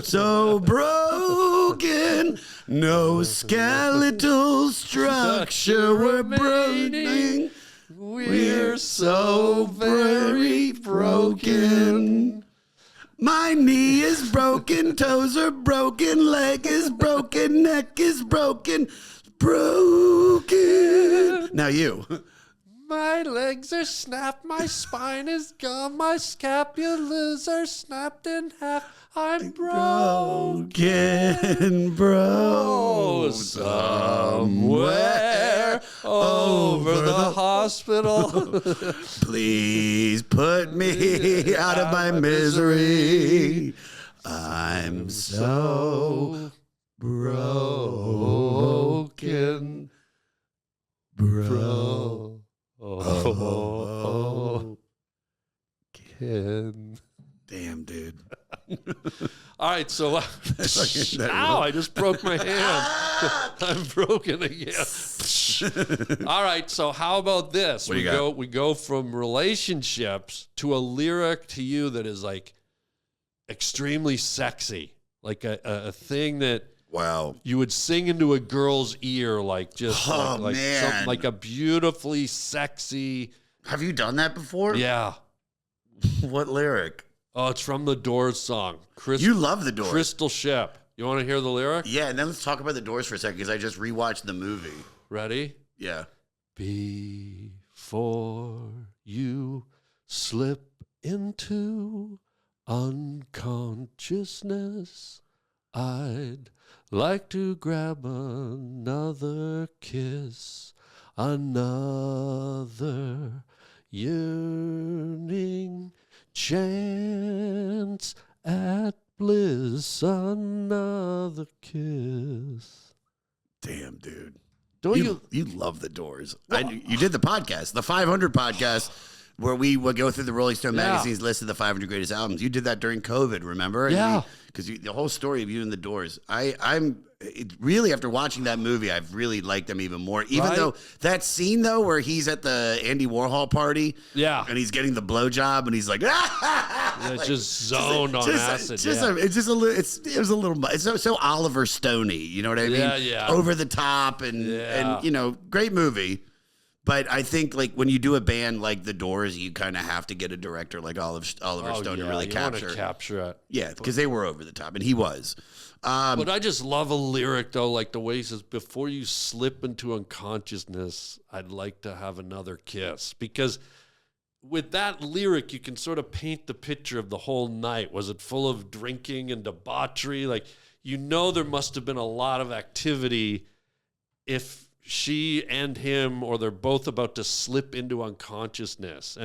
S1: So broken, no skeletal structure we're burning. We're so very broken. My knee is broken, toes are broken, leg is broken, neck is broken. Broken. Now you.
S2: My legs are snapped, my spine is gone, my scapulars are snapped in half. I'm
S1: Broken, bro.
S2: Somewhere over the hospital.
S1: Please put me out of my misery. I'm so broken. Damn, dude.
S2: All right, so ow, I just broke my hand. I'm broken again. All right, so how about this?
S1: What do you got?
S2: We go from relationships to a lyric to you that is like extremely sexy, like a thing that
S1: Wow.
S2: you would sing into a girl's ear, like just
S1: man.
S2: like a beautifully sexy.
S1: Have you done that before?
S2: Yeah.
S1: What lyric?
S2: Oh, it's from the Doors song.
S1: You love the Doors.
S2: Crystal Ship. You want to hear the lyric?
S1: Yeah, and then let's talk about the Doors for a second because I just rewatched the movie.
S2: Ready?
S1: Yeah.
S2: Before you slip into unconsciousness, I'd like to grab another kiss, another yearning chance at bliss, another kiss.
S1: Damn, dude.
S2: Don't you?
S1: You love the Doors. You did the podcast, the 500 podcast, where we would go through the Rolling Stone magazine's list of the 500 greatest albums. You did that during COVID, remember?
S2: Yeah.
S1: Because the whole story of you and the Doors. I'm really, after watching that movie, I've really liked them even more. Even though that scene, though, where he's at the Andy Warhol party.
S2: Yeah.
S1: And he's getting the blowjob and he's like,
S2: It's just zoned on acid.
S1: It was a little, it's so Oliver Stoney, you know what I mean?
S2: Yeah.
S1: Over the top and you know, great movie. But I think like when you do a band like the Doors, you kind of have to get a director like Oliver Stone to really
S2: capture it.
S1: Yeah, because they were over the top, and he was.
S2: But I just love a lyric though, like the way he says, "Before you slip into unconsciousness, I'd like to have another kiss." Because with that lyric, you can sort of paint the picture of the whole night. Was it full of drinking and debauchery? Like, you know, there must have been a lot of activity if she and him, or they're both about to slip into unconsciousness.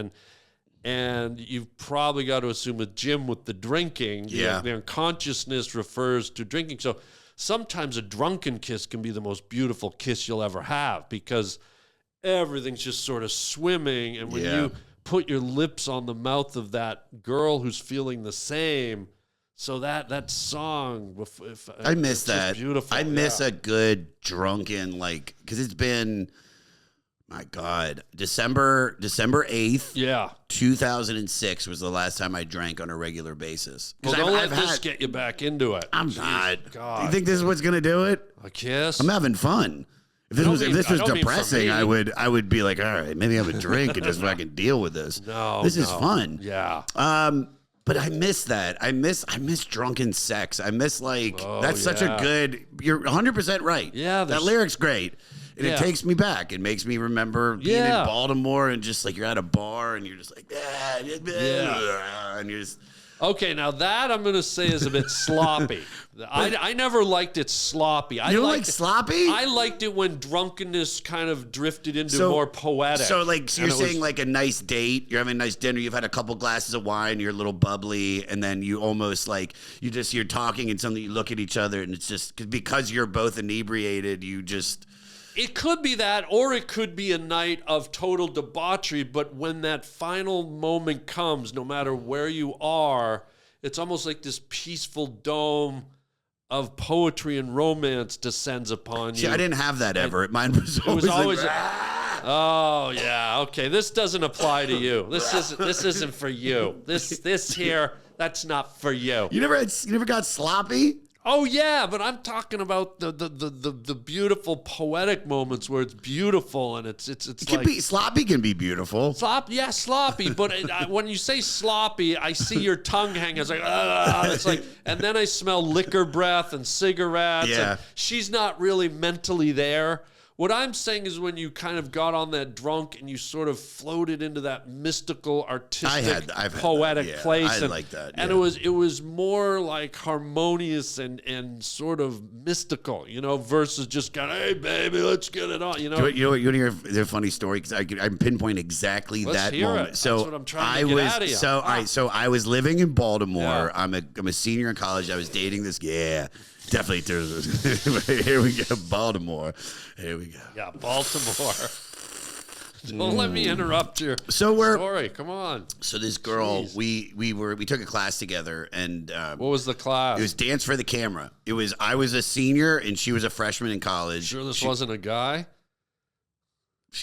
S2: And you've probably got to assume with Jim with the drinking, the unconsciousness refers to drinking. So sometimes a drunken kiss can be the most beautiful kiss you'll ever have because everything's just sort of swimming. And when you put your lips on the mouth of that girl who's feeling the same, so that song,
S1: I miss that.
S2: Beautiful.
S1: I miss a good drunken, like, because it's been, my God, December 8th, 2006 was the last time I drank on a regular basis.
S2: Well, don't let this get you back into it.
S1: I'm not.
S2: God.
S1: Do you think this is what's gonna do it?
S2: A kiss?
S1: I'm having fun. If this was depressing, I would be like, all right, maybe I would drink and just fucking deal with this. This is fun.
S2: Yeah.
S1: But I miss that. I miss drunken sex. I miss that's such a good. You're 100% right.
S2: Yeah,
S1: that lyric's great, and it takes me back. It makes me remember being in Baltimore and just like you're at a bar and you're just like, and you're just.
S2: Okay, now that I'm going to say is a bit sloppy. I never liked it sloppy.
S1: You don't like sloppy?
S2: I liked it when drunkenness kind of drifted into more poetic.
S1: So you're saying like a nice date, you're having a nice dinner, you've had a couple glasses of wine, you're a little bubbly, and then you almost like, you're talking and something, you look at each other and it's just, because you're both inebriated, you just...
S2: It could be that, or it could be a night of total debauchery, but when that final moment comes, no matter where you are, it's almost like this peaceful dome of poetry and romance descends upon you.
S1: See, I didn't have that ever. Mine was always
S2: oh, yeah, okay. This doesn't apply to you. This isn't for you. This here, that's not for you.
S1: You never got sloppy?
S5: Oh yeah, but I'm talking about the beautiful poetic moments where it's beautiful and it's
S1: It can
S5: like
S1: be sloppy. Can be beautiful.
S5: sloppy. But when you say sloppy, I see your tongue hang. It's like it's like, and then I smell liquor breath and cigarettes.
S1: Yeah.
S5: And she's not really mentally there. What I'm saying is when you kind of got on that drunk and you sort of floated into that mystical, artistic, poetic place.
S1: I like that.
S5: And it was more like harmonious and sort of mystical, versus just kind of, hey, baby, let's get it on,
S1: You want to hear the funny story? Because I pinpoint exactly
S5: Let's
S1: that
S5: hear
S1: moment.
S5: it.
S1: So
S5: that's what I'm trying to get out of you.
S1: So, all right, so I was living in Baltimore.
S5: Yeah.
S1: I'm a senior in college. I was dating this. Yeah. Definitely. Here we go, Baltimore. Here we go.
S5: Yeah, Baltimore. Don't let me interrupt your story. Come on.
S1: So this girl, we took a class together, and
S5: what was the class?
S1: it was dance for the camera. I was a senior, and she was a freshman in college.
S5: Sure, this wasn't a guy.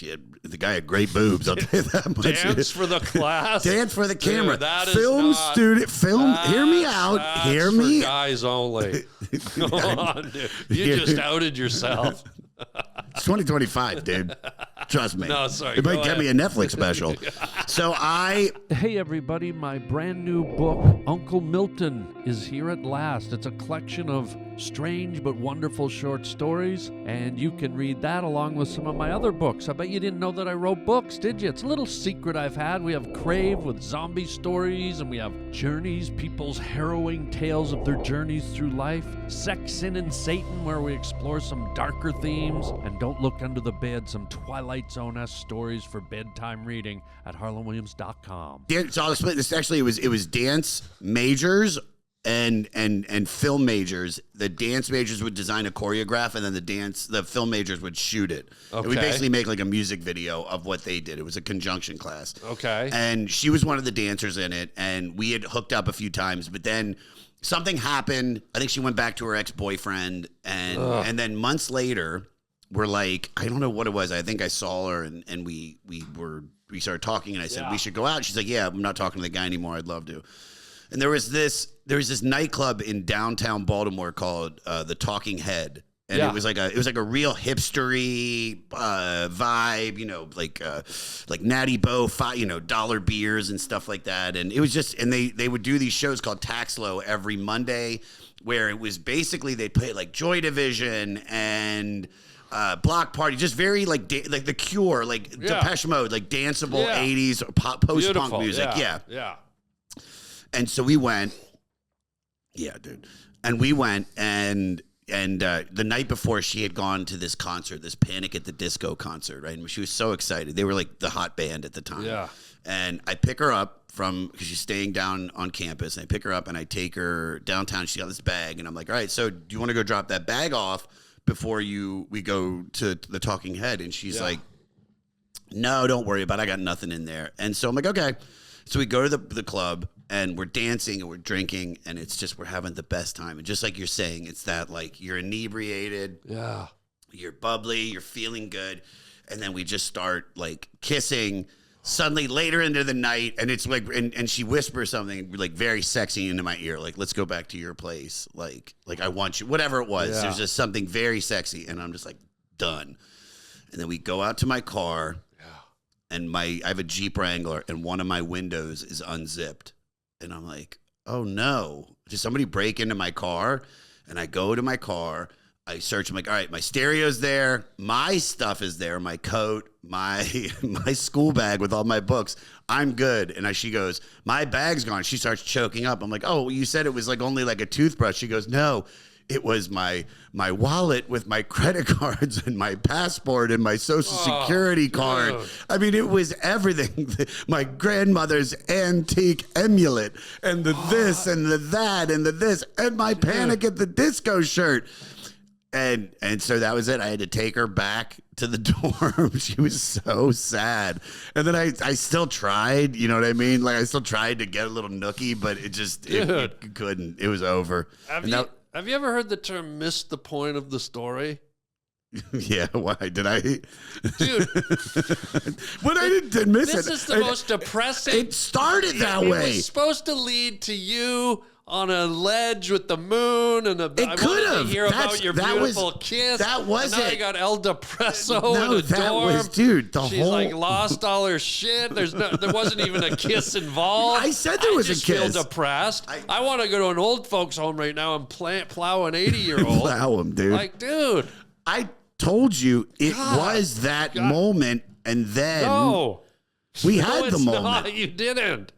S1: The guy had great boobs. I'll tell you that much.
S5: Dance for the class.
S1: Dance for the camera.
S5: Dude, that is
S1: film
S5: not-
S1: student. Film. Hear me out.
S5: That's
S1: Hear
S5: for
S1: me.
S5: guys only. Come on, dude. You just outed yourself.
S1: It's 2025, dude. Trust me.
S5: No, sorry,
S1: It might
S5: go
S1: get me a Netflix special. So
S5: Hey everybody, my brand new book, Uncle Milton, is here at last. It's a collection of strange but wonderful short stories, and you can read that along with some of my other books. I bet you didn't know that I wrote books, did you? It's a little secret I've had. We have Crave with zombie stories, and we have Journeys, people's harrowing tales of their journeys through life, Sex, Sin, and Satan, where we explore some darker themes, and Don't Look Under the Bed, some Twilight Zone-esque stories for bedtime reading at harlandwilliams.com.
S1: so I'll explain this. Actually, it was dance majors and film majors. The dance majors would design a choreograph, and then the film majors would shoot it.
S5: Okay.
S1: And we basically make like a music video of what they did. It was a conjunction class.
S5: Okay.
S1: And she was one of the dancers in it, and we had hooked up a few times, but then something happened. I think she went back to her ex-boyfriend, and then months later, we're like, I don't know what it was. I think I saw her, and we started talking, and I said, we should go out. She's like, yeah, I'm not talking to the guy anymore. I'd love to. And there was this nightclub in downtown Baltimore called the Talking Head. And it was like a real hipstery vibe, like Natty Boh, dollar beers and stuff like that. And it was just, and they would do these shows called Tax Low every Monday, where it was basically they'd play like Joy Division and Block Party, just very like The Cure, like Depeche Mode, like danceable 80s post-punk music.
S5: Yeah.
S1: And so we went, dude. And we went, and the night before, she had gone to this concert, this Panic at the Disco concert, right? And she was so excited. They were like the hot band at the time.
S5: Yeah.
S1: And I pick her up because she's staying down on campus. And I pick her up and I take her downtown. She's got this bag. And I'm like, all right, so do you want to go drop that bag off before we go to the Talking Head? And she's like, no, don't worry about it. I got nothing in there. And so I'm like, okay. So we go to the club, and we're dancing and we're drinking, and it's just, we're having the best time. And just like you're saying, it's that like you're inebriated, you're bubbly, you're feeling good, and then we just start like kissing. Suddenly later into the night, and it's like, and she whispers something like very sexy into my ear, like, let's go back to your place, like I want you, whatever it was. There's just something very sexy, and I'm just like, done. And then we go out to my car, and I have a Jeep Wrangler, and one of my windows is unzipped. And I'm like, oh no, did somebody break into my car? And I go to my car, I search, I'm like, all right, my stereo's there, my stuff is there, my coat, my school bag with all my books, I'm good. And she goes, my bag's gone. She starts choking up. I'm like, oh, you said it was like only like a toothbrush. She goes, no, it was my wallet with my credit cards and my passport and my social security card. I mean, it was everything. My grandmother's antique amulet and the this and the that and the this and my Panic at the Disco shirt. And so that was it. I had to take her back to the dorm. She was so sad. And then I still tried, you know what I mean? Like I still tried to get a little nookie, but it couldn't. It was over.
S5: Have you ever heard the term "missed the point of the story"?
S1: Yeah, why did I?
S5: Dude.
S1: But I didn't miss it.
S5: This is the most depressing.
S1: It started that way.
S5: It was supposed to lead to you
S2: on a ledge with the moon and I wanted to hear about your beautiful kiss.
S1: That was
S2: and now
S1: it.
S2: I got El Depresso
S1: No,
S2: in a
S1: that
S2: dorm.
S1: was, dude,
S2: She's like lost all her shit. There wasn't even a kiss involved.
S1: I said there was a
S2: just feel
S1: kiss.
S2: depressed. I want to go to an old folks home right now and plow an 80-year-old.
S1: Plow him, dude.
S2: Like, dude.
S1: I told you it was that moment, and then we had the moment.
S2: Not. You didn't.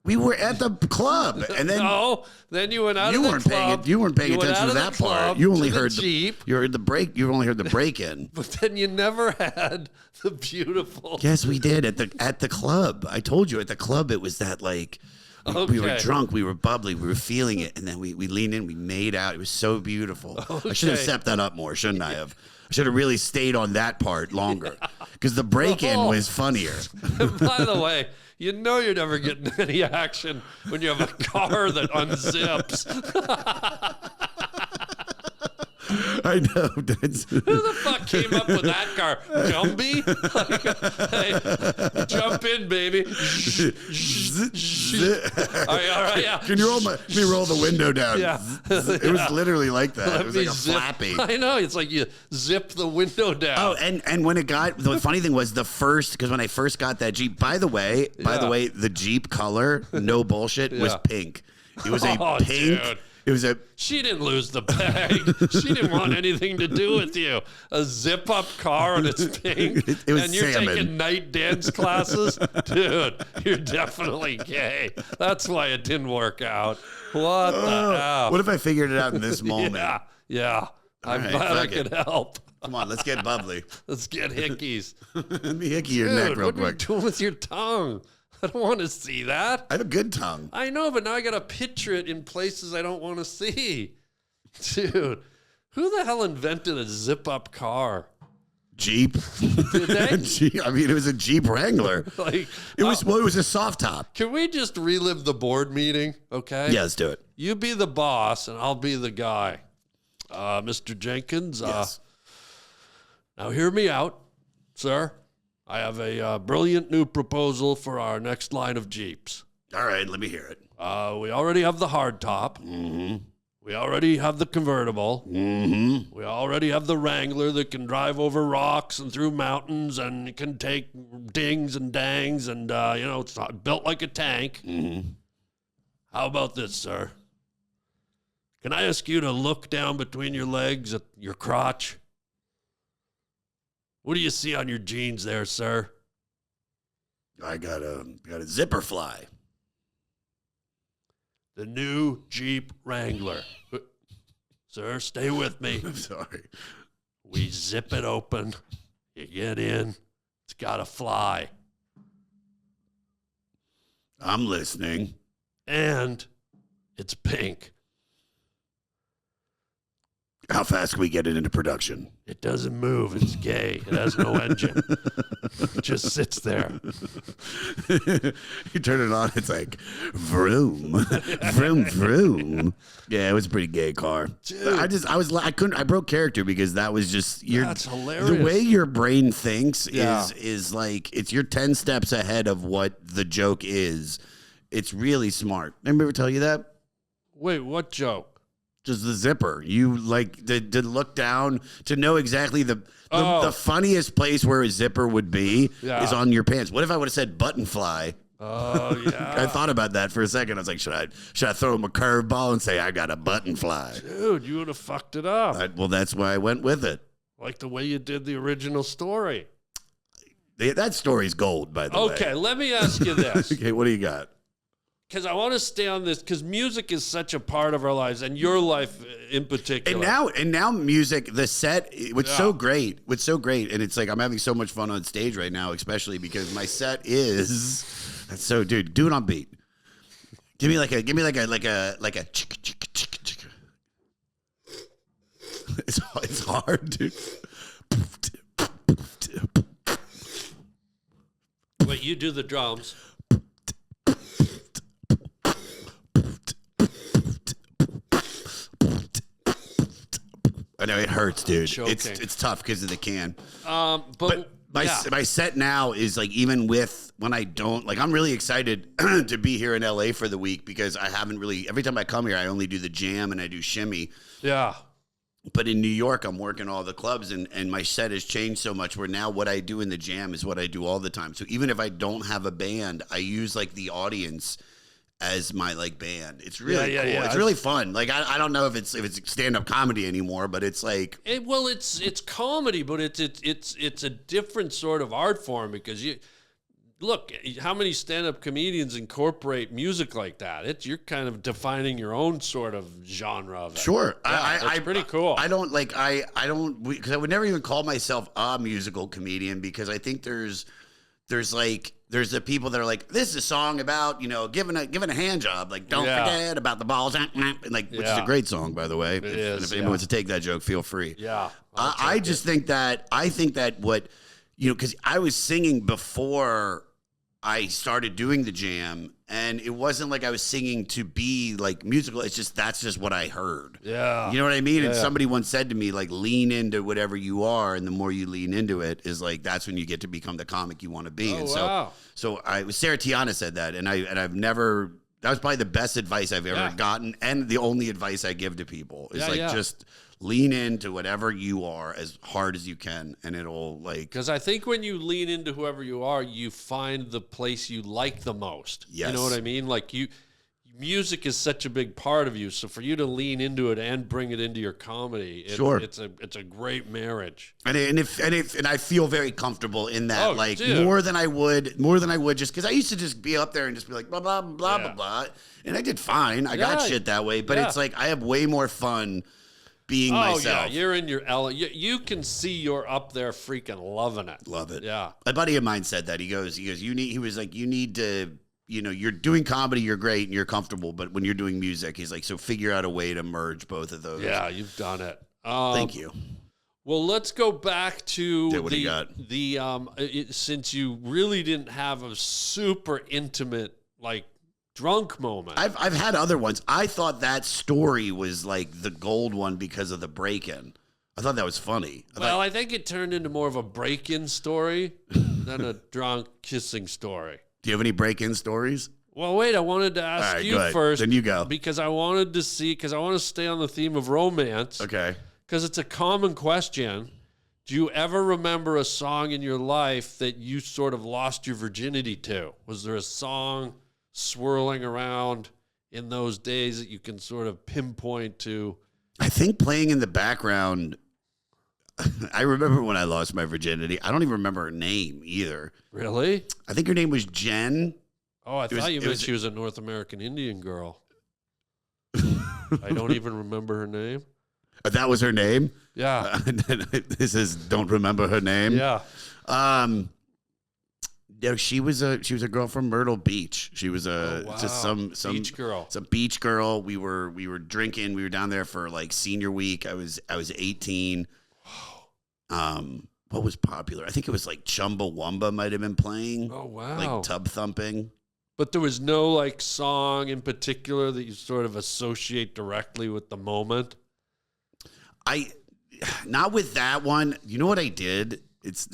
S1: We were at the club, and then
S2: then you went out of the club.
S1: You weren't paying attention to that part. You only heard the
S2: Jeep.
S1: You heard the break. You only heard the break-in.
S2: But then you never had the beautiful.
S1: Yes, we did at the club. I told you at the club it was that like. We were drunk, we were bubbly, we were feeling it, and then we leaned in, we made out. It was so beautiful. I should have stepped that up more, shouldn't I have? I should have really stayed on that part longer because the break-in was funnier.
S2: By the way, you know you're never getting any action when you have a car that unzips.
S1: I know.
S2: Who the fuck came up with that car? Gumby? Hey, jump in, baby. All right, yeah.
S1: Can you let me roll the window down?
S2: Yeah.
S1: It was literally like that.
S2: Let
S1: it was
S2: me
S1: like a flappy.
S2: I know. It's like you zip the window down.
S1: Oh, and when it got, the funny thing was because when I first got that Jeep, by the way, the Jeep color, no bullshit, was pink. It was a pink.
S2: Dude.
S1: It was a.
S2: She didn't lose the bag. She didn't want anything to do with you. A zip-up car and it's pink.
S1: It was
S2: and you're
S1: salmon.
S2: taking night dance classes? Dude, you're definitely gay. That's why it didn't work out. What the hell?
S1: What if I figured it out in this moment?
S2: Yeah. I'm
S1: right,
S2: glad I
S1: fuck
S2: could
S1: it.
S2: help.
S1: Come on, let's get bubbly.
S2: Let's get hickeys.
S1: Let me hickey your
S2: Dude,
S1: neck real
S2: what are you
S1: quick.
S2: doing with your tongue? I don't want to see that.
S1: I have a good tongue.
S2: I know, but now I got to picture it in places I don't want to see. Dude, who the hell invented a zip-up car?
S1: Jeep.
S2: Did they?
S1: I mean, it was a Jeep Wrangler.
S2: Like,
S1: It was it was a soft top.
S2: Can we just relive the board meeting, okay?
S1: Yeah, let's do it.
S2: You be the boss, and I'll be the guy. Mr. Jenkins,
S1: Yes.
S2: now hear me out, sir. I have a brilliant new proposal for our next line of Jeeps.
S1: All right, let me hear it.
S2: We already have the hardtop.
S1: Mm-hmm.
S2: We already have the convertible.
S1: Mm-hmm.
S2: We already have the Wrangler that can drive over rocks and through mountains and can take dings and dangs and, it's not built like a tank.
S1: Mm-hmm.
S2: How about this, sir? Can I ask you to look down between your legs at your crotch? What do you see on your jeans there, sir?
S1: I got a zipper fly.
S2: The new Jeep Wrangler. Sir, stay with me.
S1: I'm sorry.
S2: We zip it open. You get in. It's got a fly.
S1: I'm listening.
S2: And it's pink.
S1: How fast can we get it into production?
S2: It doesn't move. It's gay. It has no engine. It just sits there.
S1: You turn it on, it's like vroom, vroom, vroom. Yeah, it was a pretty gay car.
S2: Dude.
S1: I broke character because that was just
S2: That's hilarious.
S1: The way your brain thinks
S2: Yeah.
S1: is like you're 10 steps ahead of what the joke is. It's really smart. Anybody ever tell you that?
S2: Wait, what joke?
S1: Just the zipper. You like to look down to know exactly the funniest place where a zipper would be is on your pants. What if I would have said button fly?
S2: Oh, yeah.
S1: I thought about that for a second. I was like, should I throw him a curveball and say I got a button fly?
S2: Dude, you would have fucked it up.
S1: Well, that's why I went with it.
S2: Like the way you did the original story.
S1: That story's gold, by the way.
S2: Okay, let me ask you this.
S1: Okay, what do you got?
S2: Because I want to stay on this, because music is such a part of our lives, and your life in particular.
S1: And now music, the set, what's so great, and it's like I'm having so much fun on stage right now, especially because my set is so, dude, do it on beat. Give me like a chick, chick, chick, chick. It's hard, dude.
S2: Wait, you do the drums. I
S1: know it hurts, dude.
S2: Choking.
S1: It's tough because of the can.
S2: But
S1: My set now is like, even with when I don't, like, I'm really excited to be here in LA for the week because I haven't really, every time I come here, I only do the jam and I do shimmy.
S2: Yeah.
S1: But in New York, I'm working all the clubs, and my set has changed so much where now what I do in the jam is what I do all the time. So even if I don't have a band, I use like the audience as my like band. It's really cool.
S2: Yeah.
S1: It's really fun. Like I don't know if it's stand-up comedy anymore, but it's like
S2: It's comedy, but it's a different sort of art form because you look how many stand-up comedians incorporate music like that. You're kind of defining your own sort of genre of it.
S1: Sure.
S2: Yeah, it's pretty cool.
S1: I don't because I would never even call myself a musical comedian because I think there's the people that are like, this is a song about, giving a hand job. Like, don't forget about the balls. Which is a great song, by the way. If anyone wants to take that joke, feel free.
S2: Yeah.
S1: I think that what, because I was singing before I started doing the jam, and it wasn't like I was singing to be like musical. That's just what I heard.
S2: Yeah.
S1: You know what I mean?
S2: Yeah.
S1: And somebody once said to me, like, lean into whatever you are, and the more you lean into it is like, that's when you get to become the comic you want to be.
S2: Oh,
S1: and
S2: wow.
S1: so Sarah Tiana said that, and I've never, that was probably the best advice I've ever gotten, and the only advice I give to people is just lean into whatever you are as hard as you can, and it'll like.
S2: Because I think when you lean into whoever you are, you find the place you like the most.
S1: Yes.
S2: You know what I mean? Like music is such a big part of you. So for you to lean into it and bring it into your comedy, it's a great marriage.
S1: And I feel very comfortable in that,
S2: dude.
S1: more than I would just because I used to just be up there and just be like blah blah blah blah blah, and I did fine. I got shit that way, but it's like I have way more fun being myself.
S2: Yeah, you're in your element. You can see you're up there freaking loving it.
S1: Love it.
S2: Yeah.
S1: A buddy of mine said that. He goes, you need to, you're doing comedy, you're great and you're comfortable, but when you're doing music, he's like, so figure out a way to merge both of those.
S2: Yeah, you've done it.
S1: Thank you.
S2: Well, let's go back to
S1: what do you got?
S2: Since you really didn't have a super intimate, like, drunk moment.
S1: I've had other ones. I thought that story was like the gold one because of the break-in. I thought that was funny.
S2: I think it turned into more of a break-in story than a drunk kissing story.
S1: Do you have any break-in stories?
S2: Well, wait, I wanted to ask you first.
S1: Then you go.
S2: Because I want to stay on the theme of romance.
S1: Okay.
S2: Because it's a common question. Do you ever remember a song in your life that you sort of lost your virginity to? Was there a song swirling around in those days that you can sort of pinpoint to?
S1: I think playing in the background, I remember when I lost my virginity. I don't even remember her name either.
S2: Really?
S1: I think her name was Jen.
S2: Oh, I thought you meant she was a North American Indian girl. I don't even remember her name.
S1: That was her name?
S2: Yeah.
S1: This is don't remember her name?
S2: Yeah.
S1: She was a girl from Myrtle Beach. She was just some
S2: beach girl.
S1: It's a beach girl. We were drinking. We were down there for like senior week. I was 18. What was popular? I think it was like Chumbawamba might have been playing.
S2: Oh wow.
S1: Like Tub Thumping.
S2: But there was no like song in particular that you sort of associate directly with the moment.
S1: Not with that one. You know what I did? It's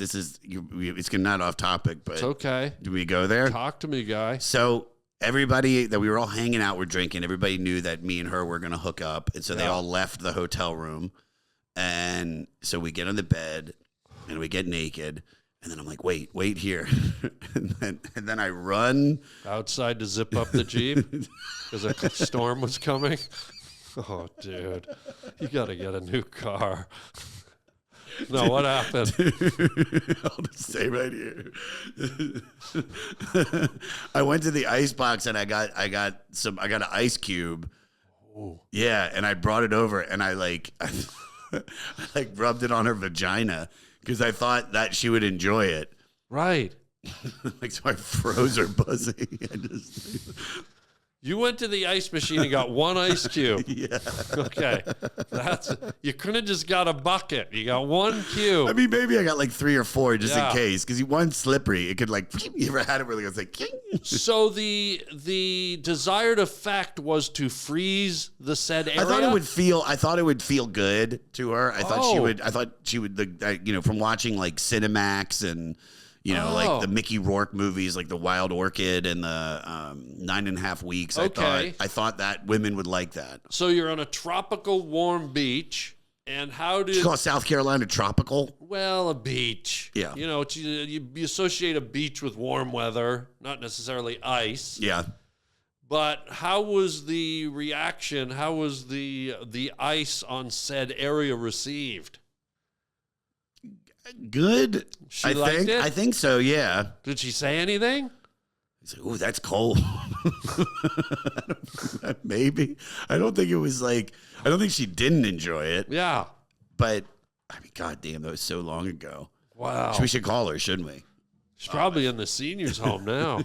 S1: not off topic, but
S2: it's okay.
S1: Do we go there?
S2: Talk to me, guy.
S1: So everybody that we were all hanging out, we're drinking. Everybody knew that me and her were going to hook up, and so they all left the hotel room. And so we get on the bed, and we get naked, and then I'm like, wait here, and then I run
S2: outside to zip up the Jeep because a storm was coming. Oh, dude, you got to get a new car. No, what happened?
S1: I'll just stay right here. I went to the ice box and I got an ice cube.
S2: Ooh.
S1: Yeah, and I brought it over and I rubbed it on her vagina because I thought that she would enjoy it.
S2: Right.
S1: So I froze her pussy.
S2: You went to the ice machine and got one ice cube.
S1: Yeah.
S2: Okay. You couldn't have just got a bucket. You got one cube.
S1: I mean, maybe I got like 3 or 4 just
S2: Yeah.
S1: in case, because one's slippery. It could like, you ever had it where it goes like,
S2: So the desired effect was to freeze the said area?
S1: I thought it would feel good to her. I thought she would, from watching like Cinemax and, like the Mickey Rourke movies, like The Wild Orchid and the 9.5 Weeks.
S2: Okay.
S1: I thought that women would like that.
S2: So you're on a tropical warm beach, and how did...
S1: You call South Carolina tropical?
S2: Well, a beach.
S1: Yeah.
S2: You associate a beach with warm weather, not necessarily ice.
S1: Yeah.
S2: But how was the reaction? How was the ice on said area received?
S1: Good.
S2: She liked it?
S1: I think so, yeah.
S2: Did she say anything?
S1: He's like, ooh, that's cold. Maybe. I don't think she didn't enjoy it.
S2: Yeah.
S1: But, I mean, goddamn, that was so long ago.
S2: Wow.
S1: We should call her, shouldn't we?
S2: She's probably in the seniors' home now.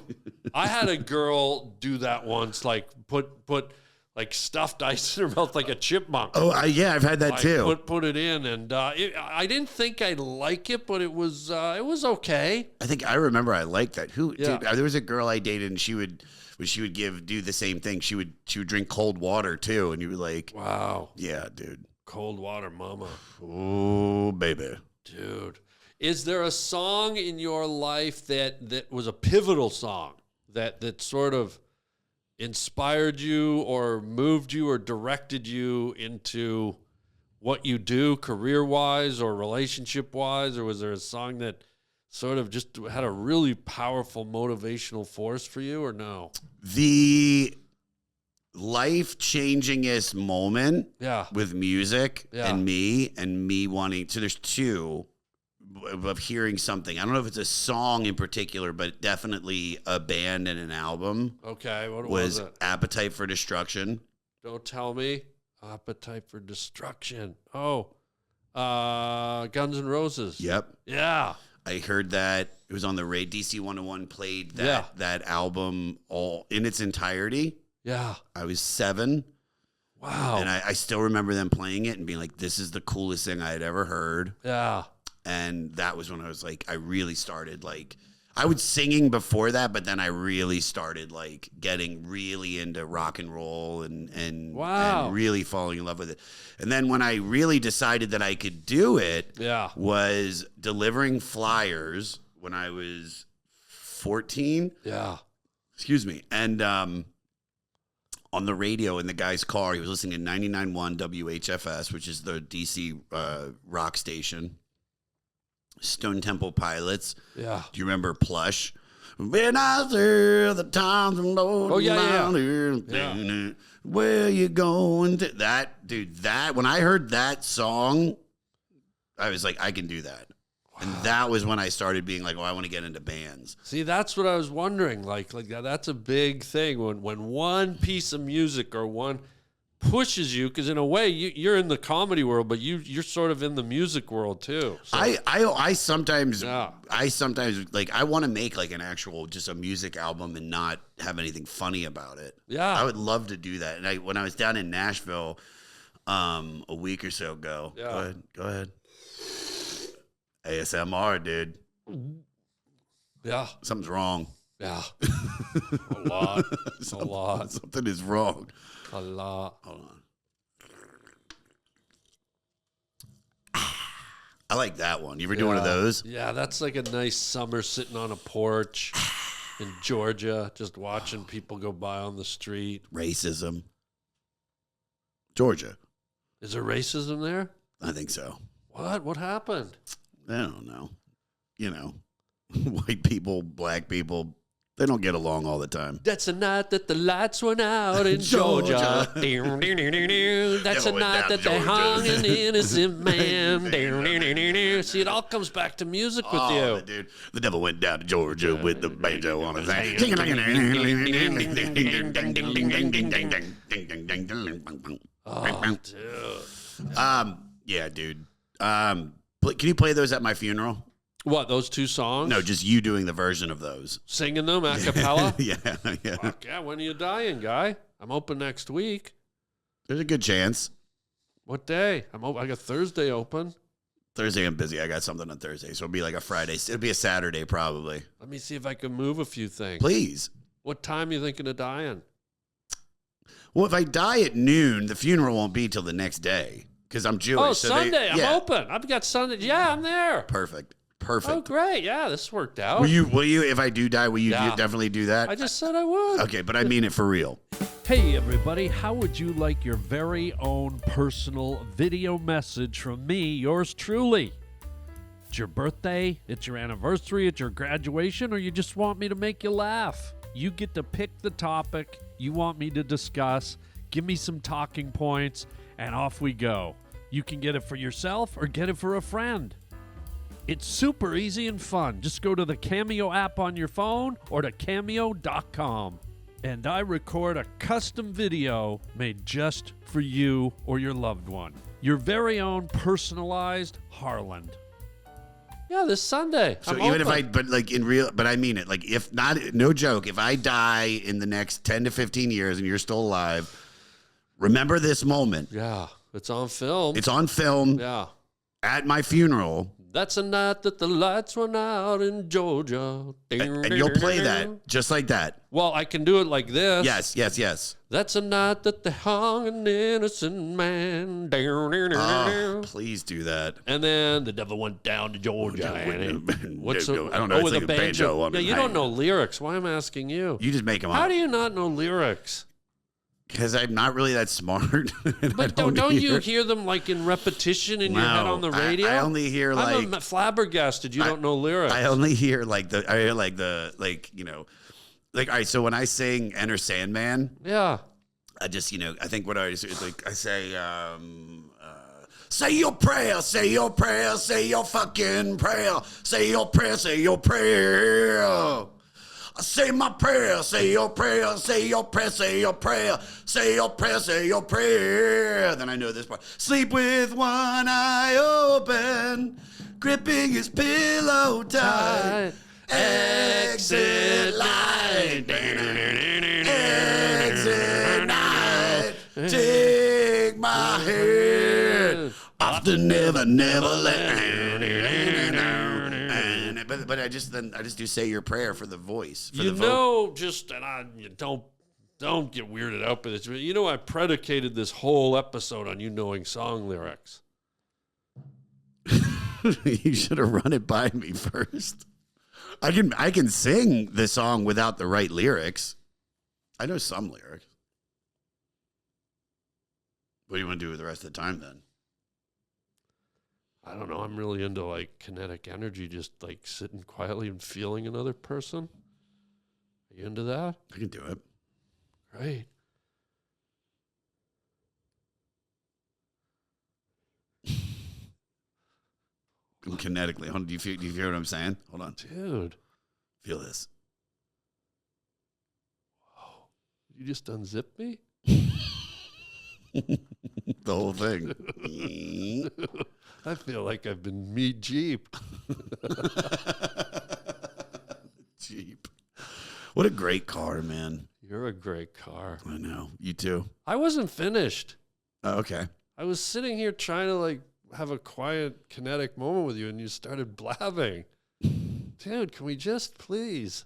S2: I had a girl do that once, like put like stuffed ice in her mouth like a chipmunk.
S1: Oh, I've had that too.
S2: Put it in, and I didn't think I'd like it, but it was okay.
S1: I think I remember I liked that. Dude, there was a girl I dated, and she would do the same thing. She would drink cold water too, and you were like,
S2: Wow.
S1: Yeah, dude.
S2: Cold water mama.
S1: Oh, baby.
S2: Dude. Is there a song in your life that was a pivotal song that sort of inspired you or moved you or directed you into what you do career-wise or relationship-wise? Or was there a song that sort of just had a really powerful motivational force for you, or no?
S1: The life-changingest moment with music and me wanting... So there's 2... of hearing something. I don't know if it's a song in particular, but definitely a band and an album.
S2: Okay, what
S1: was
S2: it?
S1: Appetite for Destruction.
S2: Don't tell me. Appetite for Destruction. Oh, Guns N' Roses.
S1: Yep.
S2: Yeah.
S1: I heard that. It was on the radio. DC 101 played that album all in its entirety.
S2: Yeah.
S1: I was 7.
S2: Wow.
S1: And I still remember them playing it and being like, this is the coolest thing I had ever heard.
S2: Yeah.
S1: And that was when I was like, I really started like, I was singing before that, but then I really started like getting really into rock and roll and really falling in love with it. And then when I really decided that I could do it, was delivering flyers when I was 14.
S2: Yeah.
S1: Excuse me. And on the radio in the guy's car, he was listening to 99.1 WHFS, which is the DC rock station. Stone Temple Pilots. Yeah. Do you remember Plush? When I hear the times I'm down here, where you going to that, dude, that when I heard that song, I was like, I can do that. Wow. And that was when I started being like, oh, I want to get into bands.
S2: See, that's what I was wondering. Like that's a big thing when one piece of music or one pushes you, because in a way you're in the comedy world, but you're sort of in the music world too. So.
S1: I sometimes like I want to make like an actual just a music album and not have anything funny about it. Yeah, I would love to do that. And when I was down in Nashville a week or so ago, go ahead. ASMR, dude. Yeah, something's wrong.
S2: Yeah, a lot. A lot.
S1: Something is wrong.
S2: A lot.
S1: Hold on. I like that one. You ever do one of those?
S2: Yeah, that's like a nice summer sitting on a porch in Georgia, just watching people go by on the street.
S1: Racism. Georgia.
S2: Is there racism there?
S1: I think so.
S2: What? What happened?
S1: I don't know. White people, black people, they don't get along all the time.
S2: That's the night that the lights went out in Georgia. That's the night that they hung an innocent man. See, it all comes back to music with you.
S1: Dude, the devil went down to Georgia with the banjo on his hand.
S2: Oh, dude.
S1: Yeah, dude. Can you play those at my funeral?
S2: What, those 2 songs?
S1: No, just you doing the version of those.
S2: Singing them a cappella?
S1: Yeah.
S2: Fuck yeah, when are you dying, guy? I'm open next week.
S1: There's a good chance.
S2: What day? I got Thursday open.
S1: Thursday I'm busy. I got something on Thursday, so it'll be like a Friday. It'll be a Saturday probably.
S2: Let me see if I can move a few things.
S1: Please.
S2: What time are you thinking of dying?
S1: Well, if I die at noon, the funeral won't be till the next day because I'm Jewish.
S2: Oh,
S1: so
S2: Sunday. I'm open. I've got Sunday. Yeah, I'm there.
S1: Perfect.
S2: Oh, great. Yeah, this worked out.
S1: Will you, if I do die, will you definitely do that?
S2: I just said I would.
S1: Okay, but I mean it for real.
S5: Hey everybody, how would you like your very own personal video message from me, yours truly? It's your birthday, it's your anniversary, it's your graduation, or you just want me to make you laugh? You get to pick the topic you want me to discuss, give me some talking points, and off we go. You can get it for yourself or get it for a friend. It's super easy and fun. Just go to the Cameo app on your phone or to cameo.com. And I record a custom video made just for you or your loved one. Your very own personalized Harland.
S2: Yeah, this Sunday.
S1: So even if I mean it, like if not, no joke, if I die in the next 10 to 15 years and you're still alive, remember this moment.
S2: Yeah, it's on film.
S1: It's on film.
S2: Yeah.
S1: At my funeral.
S2: That's a night that the lights went out in Georgia.
S1: And you'll play that just like that.
S2: Well, I can do it like this.
S1: Yes.
S2: That's a night that they hung an innocent man.
S1: Oh, please do that.
S2: And then the devil went down to Georgia.
S1: I don't know.
S2: With
S1: It's
S2: a
S1: like a banjo on
S2: Yeah,
S1: it.
S2: you don't know lyrics. Why am I asking you?
S1: You just make them up.
S2: How do you not know lyrics?
S1: Because I'm not really that smart.
S2: But don't you hear them like in repetition in your head on the radio?
S1: I only hear
S2: I'm flabbergasted. You don't know lyrics.
S1: I only hear all right. So when I sing "Enter Sandman,"
S2: yeah,
S1: I just I think what I say, say your prayer, say your prayer, say your fucking prayer, say your prayer, say your prayer. Say my prayer, say your prayer, say your prayer, say your prayer, say your prayer, say your prayer. Then I know this part. Sleep with one eye open, gripping his pillow tight. Exit light, exit night. Take my hand off the never land. But I just do say your prayer for the voice. For
S2: don't get weirded out by this. You know, I predicated this whole episode on you knowing song lyrics.
S1: You should have run it by me first. I can sing the song without the right lyrics. I know some lyrics. What do you want to do with the rest of the time then?
S2: I don't know. I'm really into like kinetic energy, just like sitting quietly and feeling another person. Are you into that?
S1: I can do it.
S2: Great.
S1: I'm kinetically. Hold on, do you hear what I'm saying? Hold on.
S2: Dude.
S1: Feel this.
S2: Whoa. You just unzipped me?
S1: The whole thing.
S2: I feel like I've been Jeep.
S1: Jeep. What a great car, man.
S2: You're a great car.
S1: I know. You too.
S2: I wasn't finished.
S1: Oh, okay.
S2: I was sitting here trying to like have a quiet kinetic moment with you and you started blabbing. Dude, can we just please?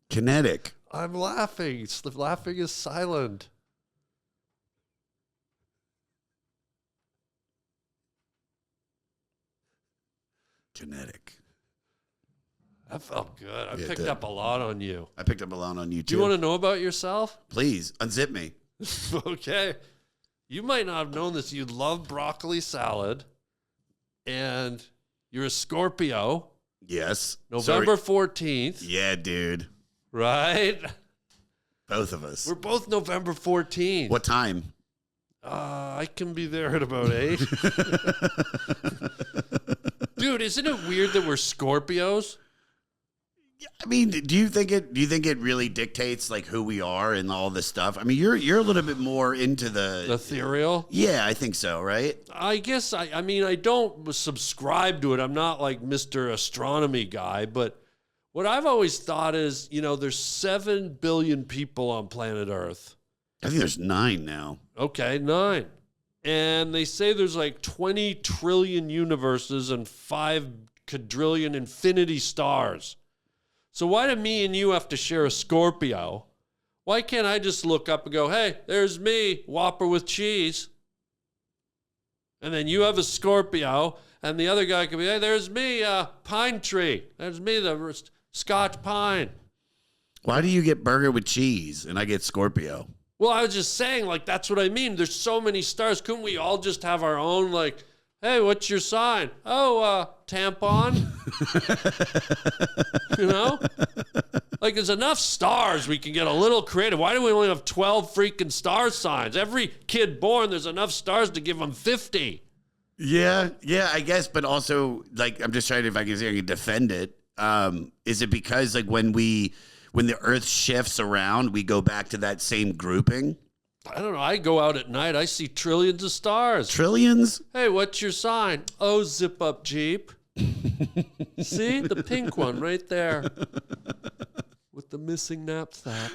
S1: Kinetic.
S2: I'm laughing. Laughing is silent.
S1: Kinetic.
S2: That felt good. I
S1: Yeah, it
S2: picked
S1: did.
S2: up a lot on you.
S1: I picked up a lot on you too.
S2: Do you want to know about yourself?
S1: Please, unzip me.
S2: Okay. You might not have known this. You love broccoli salad, and you're a Scorpio.
S1: Yes.
S2: November 14th.
S1: Yeah, dude.
S2: Right?
S1: Both of us.
S2: We're both November 14th.
S1: What time?
S2: I can be there at about 8. Dude, isn't it weird that we're Scorpios?
S1: I mean, do you think it really dictates like who we are and all this stuff? I mean, you're a little bit more into the
S2: ethereal.
S1: Yeah, I think so, right?
S2: I guess I mean I don't subscribe to it. I'm not like Mr. Astronomy guy, but what I've always thought is, there's 7 billion people on planet Earth.
S1: I think there's 9 now.
S2: Okay, 9. And they say there's like 20 trillion universes and 5 quadrillion infinity stars. So why do me and you have to share a Scorpio? Why can't I just look up and go, hey, there's me, Whopper with cheese. And then you have a Scorpio, and the other guy could be, hey, there's me, pine tree. There's me, the Scotch pine.
S1: Why do you get burger with cheese and I get Scorpio?
S2: Well, I was just saying, like, that's what I mean. There's so many stars. Couldn't we all just have our own, like, hey, what's your sign? Oh, tampon. Like, there's enough stars. We can get a little creative. Why do we only have 12 freaking star signs? Every kid born, there's enough stars to give them 50.
S1: Yeah, I guess. But also, like, I'm just trying to, if I can defend it. Is it because, like, when the Earth shifts around, we go back to that same grouping?
S2: I don't know. I go out at night. I see trillions of stars.
S1: Trillions?
S2: Hey, what's your sign? Oh, zip up Jeep. See? The pink one right there. With the missing knapsack.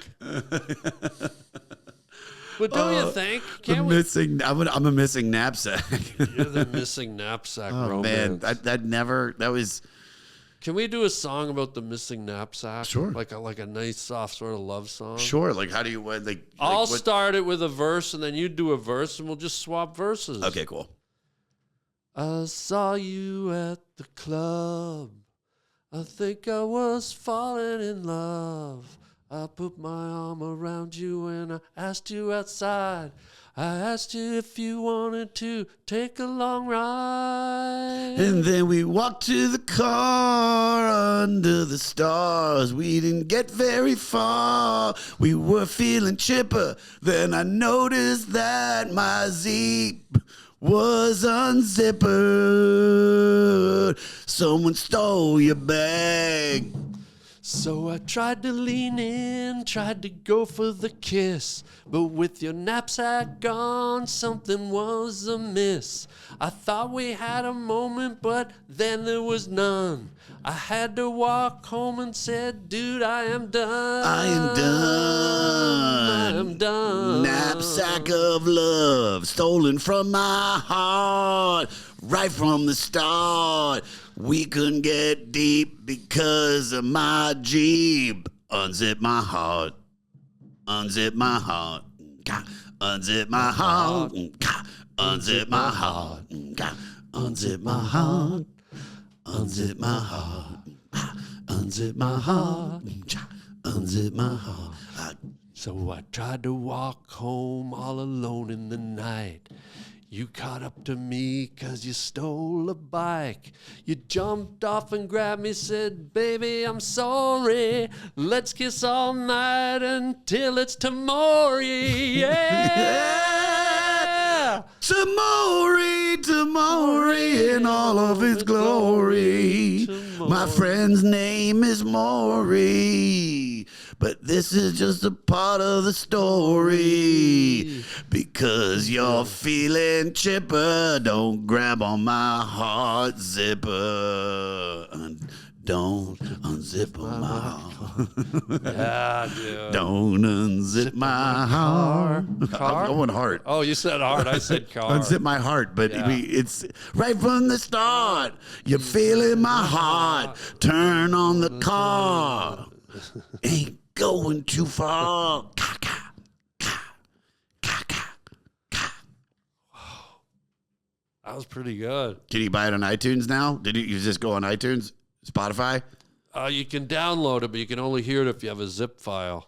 S2: But don't you think?
S1: I'm a missing knapsack.
S2: You're the missing knapsack romance.
S1: Man, that was...
S2: Can we do a song about the missing knapsack?
S1: Sure.
S2: Like a nice, soft sort of love song?
S1: Sure. Like, how do you,
S2: I'll start it with a verse, and then you do a verse, and we'll just swap verses.
S1: Okay, cool.
S2: I saw you at the club. I think I was falling in love. I put my arm around you and I asked you outside. I asked you if you wanted to take a long ride.
S1: And then we walked to the car under the stars. We didn't get very far. We were feeling chipper. Then I noticed that my Jeep was unzippered. Someone stole your bag.
S2: So I tried to lean in, tried to go for the kiss, but with your knapsack gone, something was amiss. I thought we had a moment, but then there was none. I had to walk home and said, dude, I am done.
S1: I am done.
S2: I am done.
S1: Knapsack of love, stolen from my heart, right from the start. We couldn't get deep because of my Jeep. Unzip my heart. Unzip my heart. Unzip my heart. Unzip my heart. Unzip my heart. Unzip my heart. Unzip my heart. Unzip my heart.
S2: So I tried to walk home all alone in the night. You caught up to me 'cause you stole a bike. You jumped off and grabbed me, said, baby, I'm sorry. Let's kiss all night until it's tomorrow. Yeah!
S1: Tomorrow in all of its glory. My friend's name is Maury. But this is just a part of the story. Because you're feeling chipper, don't grab on my heart zipper. Don't unzip my heart.
S2: Yeah, dude.
S1: Don't unzip my heart.
S2: Car?
S1: I'm going heart.
S2: Oh, you said heart. I said car.
S1: Unzip my heart, but
S2: Yeah.
S1: it's right from the start. You're feeling my heart. Turn on the car. Ain't going too far.
S2: That was pretty good.
S1: Can you buy it on iTunes now? Did you just go on iTunes? Spotify?
S2: You can download it, but you can only hear it if you have a zip file.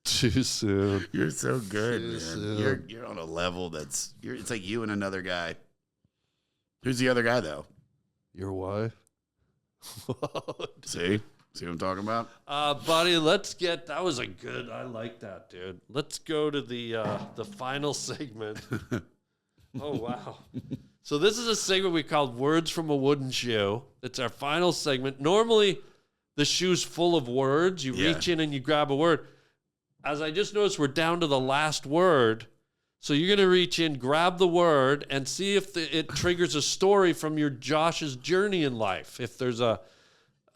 S2: Too soon.
S1: You're so good,
S2: Too
S1: man.
S2: soon.
S1: You're on a level that's it's like you and another guy. Who's the other guy though?
S2: Your wife?
S1: See what I'm talking about?
S2: Buddy, that was a good, I like that, dude. Let's go to the final segment. Oh, wow. So this is a segment we called Words from a Wooden Shoe. It's our final segment. Normally, the shoe's full of words. You reach in and you grab a word. As I just noticed, we're down to the last word. So you're going to reach in, grab the word, and see if it triggers a story from your Josh's journey in life. If there's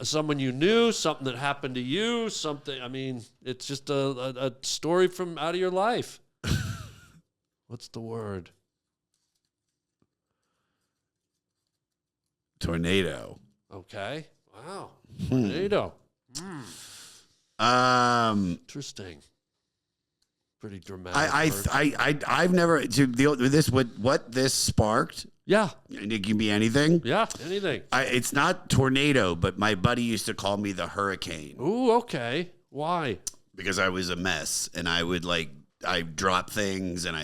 S2: someone you knew, something that happened to you, something. I mean, it's just a story from out of your life. What's the word?
S1: Tornado.
S2: Okay. Wow. Tornado. Interesting. Pretty dramatic.
S1: I've never what this sparked.
S2: Yeah.
S1: And it can be anything.
S2: Yeah. Anything.
S1: It's not tornado, but my buddy used to call me the hurricane.
S2: Ooh. Okay. Why?
S1: Because I was a mess, and I would I drop things, and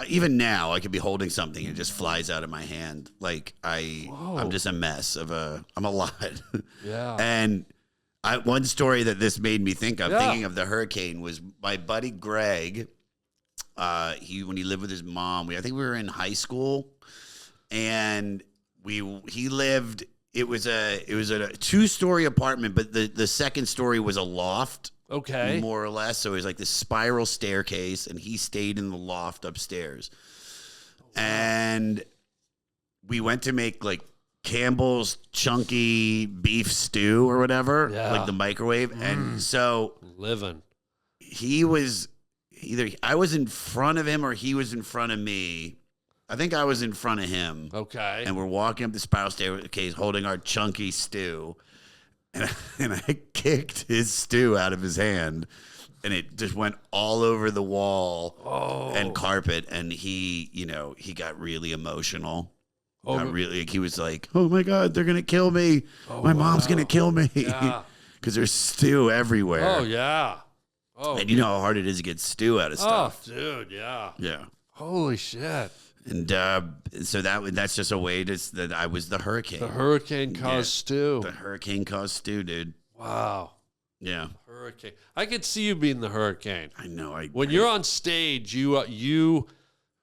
S1: even now I could be holding something and it just flies out of my hand. I'm just a mess I'm a lot.
S2: Yeah.
S1: And one story that this made me think of, thinking of the hurricane, was my buddy Greg. When he lived with his mom, I think we were in high school, and he lived. It was a 2-story apartment, but the second story was a loft.
S2: Okay.
S1: More or less. So it was like this spiral staircase, and he stayed in the loft upstairs. And we went to make Campbell's chunky beef stew or whatever, the microwave. And so he was either I was in front of him or he was in front of me. I think I was in front of him.
S2: Okay.
S1: And we're walking up the spiral staircase holding our chunky stew. And I kicked his stew out of his hand, and it just went all over the wall and carpet. And he got really emotional. He was like, "Oh my God, they're gonna kill me! My mom's gonna kill me!" Because there's stew everywhere.
S2: Oh yeah. Oh.
S1: And you know how hard it is to get stew out of stuff.
S2: Oh, dude, yeah.
S1: Yeah.
S2: Holy shit.
S1: And so that's just a way that I was the hurricane.
S2: The hurricane caused stew.
S1: The hurricane caused stew, dude.
S2: Wow.
S1: Yeah.
S2: Hurricane. I could see you being the hurricane.
S1: I know.
S2: When you're on stage, you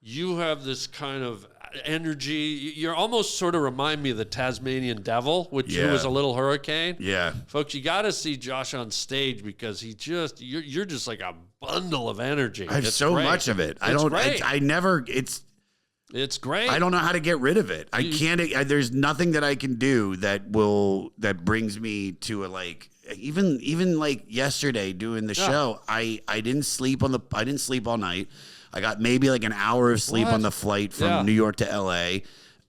S2: have this kind of energy. You're almost sort of remind me of the Tasmanian devil, which was a little hurricane.
S1: Yeah.
S2: Folks, you got to see Josh on stage because you're just like a bundle of energy.
S1: I have so much of it.
S2: It's great.
S1: I don't know how to get rid of it. I can't. There's nothing that I can do that brings me to even like yesterday doing the show. I didn't sleep all night. I got maybe like an hour of sleep on the flight from New York to LA,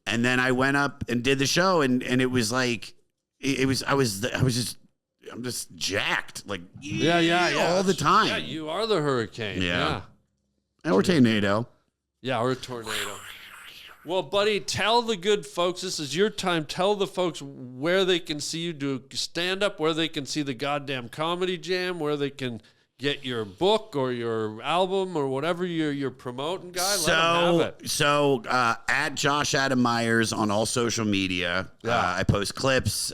S1: and then I went up and did the show, and it was like I'm just jacked all the time.
S2: Yeah, you are the hurricane. Yeah.
S1: Or tornado.
S2: Yeah, or a tornado. Well, buddy, tell the good folks, this is your time. Tell the folks where they can see you do stand-up, where they can see the goddamn comedy jam, where they can get your book or your album or whatever you're promoting, guy. Let them have it.
S1: So at Josh Adam Meyers on all social media. I post clips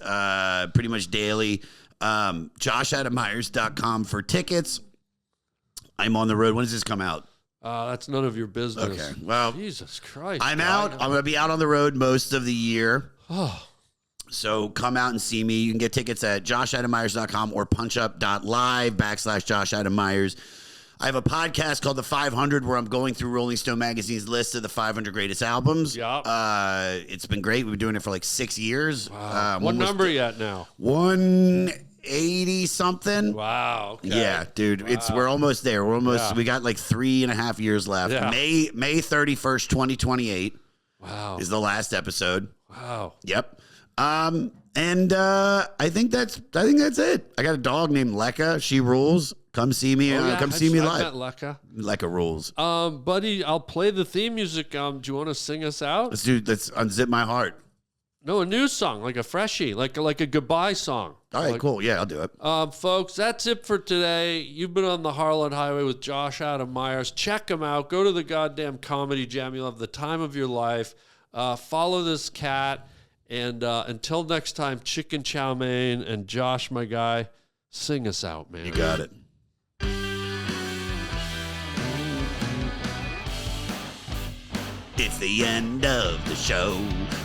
S1: pretty much daily. JoshAdamMeyers.com for tickets. I'm on the road. When does this come out?
S2: That's none of your business.
S1: Okay. Well,
S2: Jesus Christ.
S1: I'm out. I'm going to be out on the road most of the year. So come out and see me. You can get tickets at JoshAdamMeyers.com or punchup.live/Josh Adam Meyers. I have a podcast called The 500 where I'm going through Rolling Stone Magazine's list of the 500 greatest albums.
S2: Yep.
S1: It's been great. We've been doing it for like 6 years.
S2: Wow. What number are you at now?
S1: 180 something.
S2: Wow. Okay.
S1: Yeah, dude.
S2: Wow.
S1: We're almost there. We got like 3.5 years left.
S2: Yeah.
S1: May 31st, 2028 is the last episode.
S2: Wow.
S1: Yep. I think that's it. I got a dog named Lekka. She rules. Come see me. Come see me live.
S2: I met Lekka.
S1: Lekka rules.
S2: Buddy, I'll play the theme music. Do you want to sing us out?
S1: Let's unzip my heart.
S2: No, a new song, like a freshie, like a goodbye song.
S1: All right, cool. Yeah, I'll do it.
S2: Folks, that's it for today. You've been on the Harland Highway with Josh Adam Meyers. Check him out. Go to the goddamn comedy jam. You'll have the time of your life. Follow this cat. And until next time, chicken chow mein, and Josh, my guy, sing us out, man.
S1: You got it. It's the end of the show,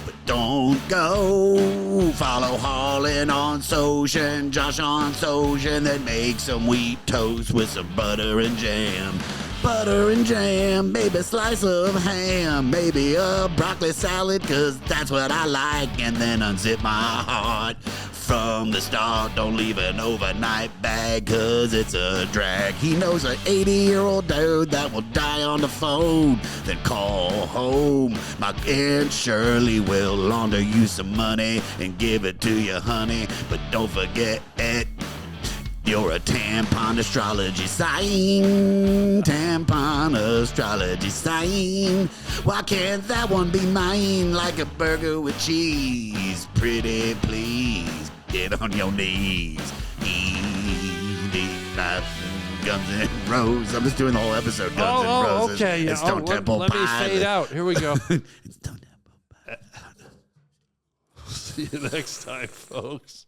S1: but don't go. Follow Harlan on social and Josh on social, then make some wheat toast with some butter and jam. Butter and jam, maybe a slice of ham, maybe a broccoli salad, cause that's what I like. And then unzip my heart from the start. Don't leave an overnight bag, cause it's a drag. He knows an 80-year-old dude that will die on the phone, then call home. My Aunt Shirley will launder you some money and give it to you, honey. But don't forget it. You're a tampon astrology sign. Tampon astrology sign. Why can't that one be mine? Like a burger with cheese. Pretty please, get on your knees. Guns N' Roses. I'm just doing the whole episode. Guns N' Roses.
S5: Okay.
S1: It's Stone Temple
S5: let me
S1: Pilots.
S5: fade out. Here we go.
S1: It's Stone Temple Pilots.
S5: See you next time, folks.